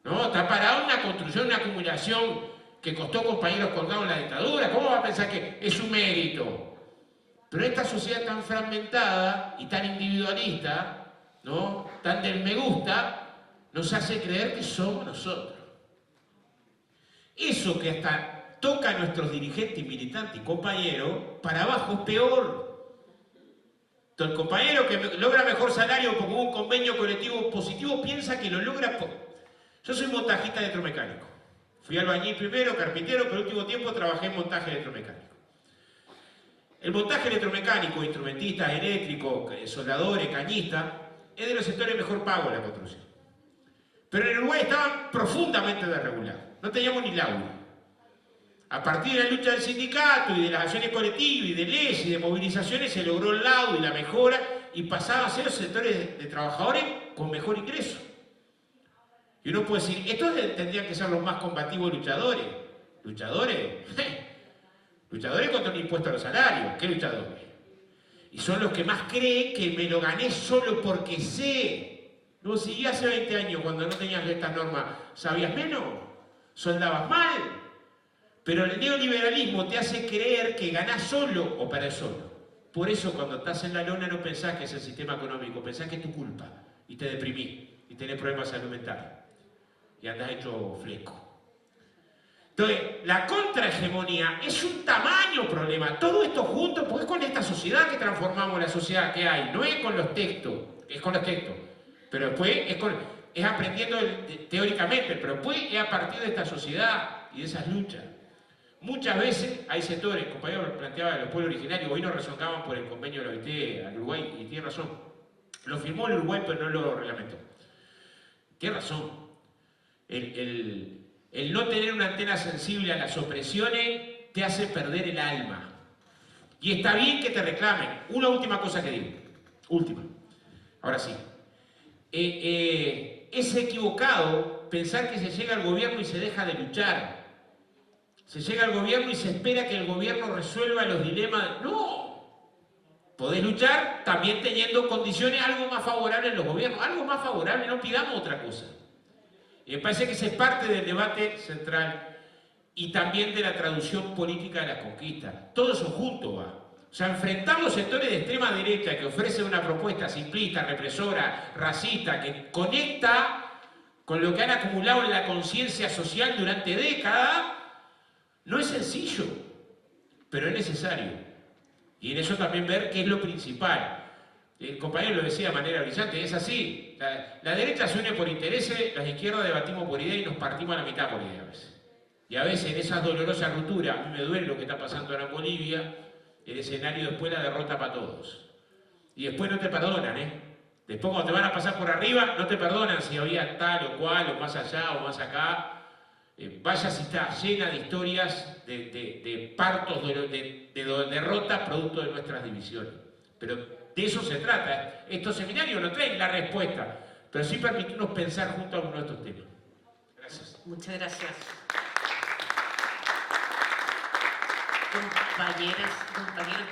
No, está parada una construcción, una acumulación que costó compañeros colgados en la dictadura. ¿Cómo va a pensar que es su mérito? Pero esta sociedad tan fragmentada y tan individualista, ¿no? Tan del me gusta, nos hace creer que somos nosotros. Eso que hasta toca a nuestros dirigentes, militantes y compañeros, para abajo es peor. Entonces, el compañero que logra mejor salario porque hubo un convenio colectivo positivo piensa que lo logra por... Yo soy montajista electromecánico. Fui albañil primero, carpintero, pero el último tiempo trabajé en montaje electromecánico. El montaje electromecánico, instrumentistas eléctricos, soldadores, cañistas, es de los sectores mejor pagos de la construcción. Pero en Uruguay estaban profundamente desregulados. No teníamos ni laudo. A partir de la lucha del sindicato y de las acciones colectivas y de leyes y de movilizaciones se logró el laudo y la mejora y pasaba a ser los sectores de trabajadores con mejor ingreso. Y uno puede decir, estos tendrían que ser los más combativos luchadores. ¿Luchadores? Luchadores contra el impuesto a los salarios. ¿Qué luchadores? Y son los que más creen que me lo gané solo porque sé. No, si hace 20 años cuando no tenías estas normas, ¿sabías menos? ¿Soldabas mal? Pero el neoliberalismo te hace creer que ganás solo o para el solo. Por eso cuando estás en la lona no pensás que es el sistema económico, pensás que es tu culpa. Y te deprimís y tenés problemas de salud mental. Y andás hecho fleco. Entonces, la contrahegemonía es un tamaño problema. Todo esto junto, porque es con esta sociedad que transformamos la sociedad que hay, no es con los textos. es con los textos, pero después es aprendiendo teóricamente, pero después es a partir de esta sociedad y de esas luchas. Muchas veces hay sectores, el compañero planteaba de los pueblos originarios, hoy nos rezongaban por el convenio de la OIT al Uruguay, y tiene razón. Lo firmó el Uruguay, pero no lo reglamentó. Tiene razón. El no tener una antena sensible a las opresiones te hace perder el alma. Y está bien que te reclamen. Una última cosa que digo. Última. Ahora sí. Es equivocado pensar que se llega al gobierno y se deja de luchar. Se llega al gobierno y se espera que el gobierno resuelva los dilemas. ¡No! Podés luchar también teniendo condiciones algo más favorables en los gobiernos. Algo más favorable, no pidamos otra cosa. Y me parece que esa es parte del debate central y también de la traducción política de las conquistas. Todo eso junto va. O sea, enfrentar los sectores de extrema derecha que ofrecen una propuesta simplista, represora, racista, que conecta con lo que han acumulado en la conciencia social durante décadas, no es sencillo, pero es necesario. Y en eso también ver qué es lo principal. El compañero lo decía de manera brillante, es así. La derecha se une por intereses, las izquierdas debatimos por ideas y nos partimos a la mitad por ideas a veces. Y a veces en esas dolorosas rupturas, a mí me duele lo que está pasando ahora en Bolivia, el escenario después la derrota para todos. Y después no te perdonan, ¿eh? Después cuando te van a pasar por arriba, no te perdonan si había tal o cual, o más allá o más acá. Vaya si está llena de historias, de partos, de derrotas producto de nuestras divisiones. Pero de eso se trata. Estos seminarios no traen la respuesta, pero sí permitirnos pensar juntos algunos de estos temas. Gracias. Muchas gracias. Compañeros,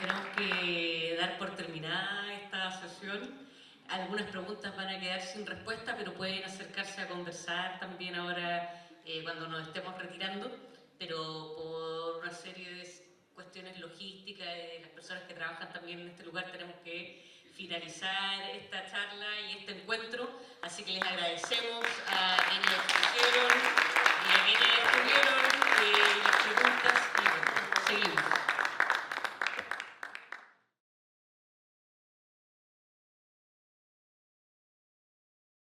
tenemos que dar por terminada esta sesión. Algunas preguntas van a quedar sin respuesta, pero pueden acercarse a conversar también ahora cuando nos estemos retirando, pero por una serie de cuestiones logísticas de las personas que trabajan también en este lugar tenemos que finalizar esta charla y este encuentro, así que les agradecemos a quienes estuvieron y a quienes estuvieron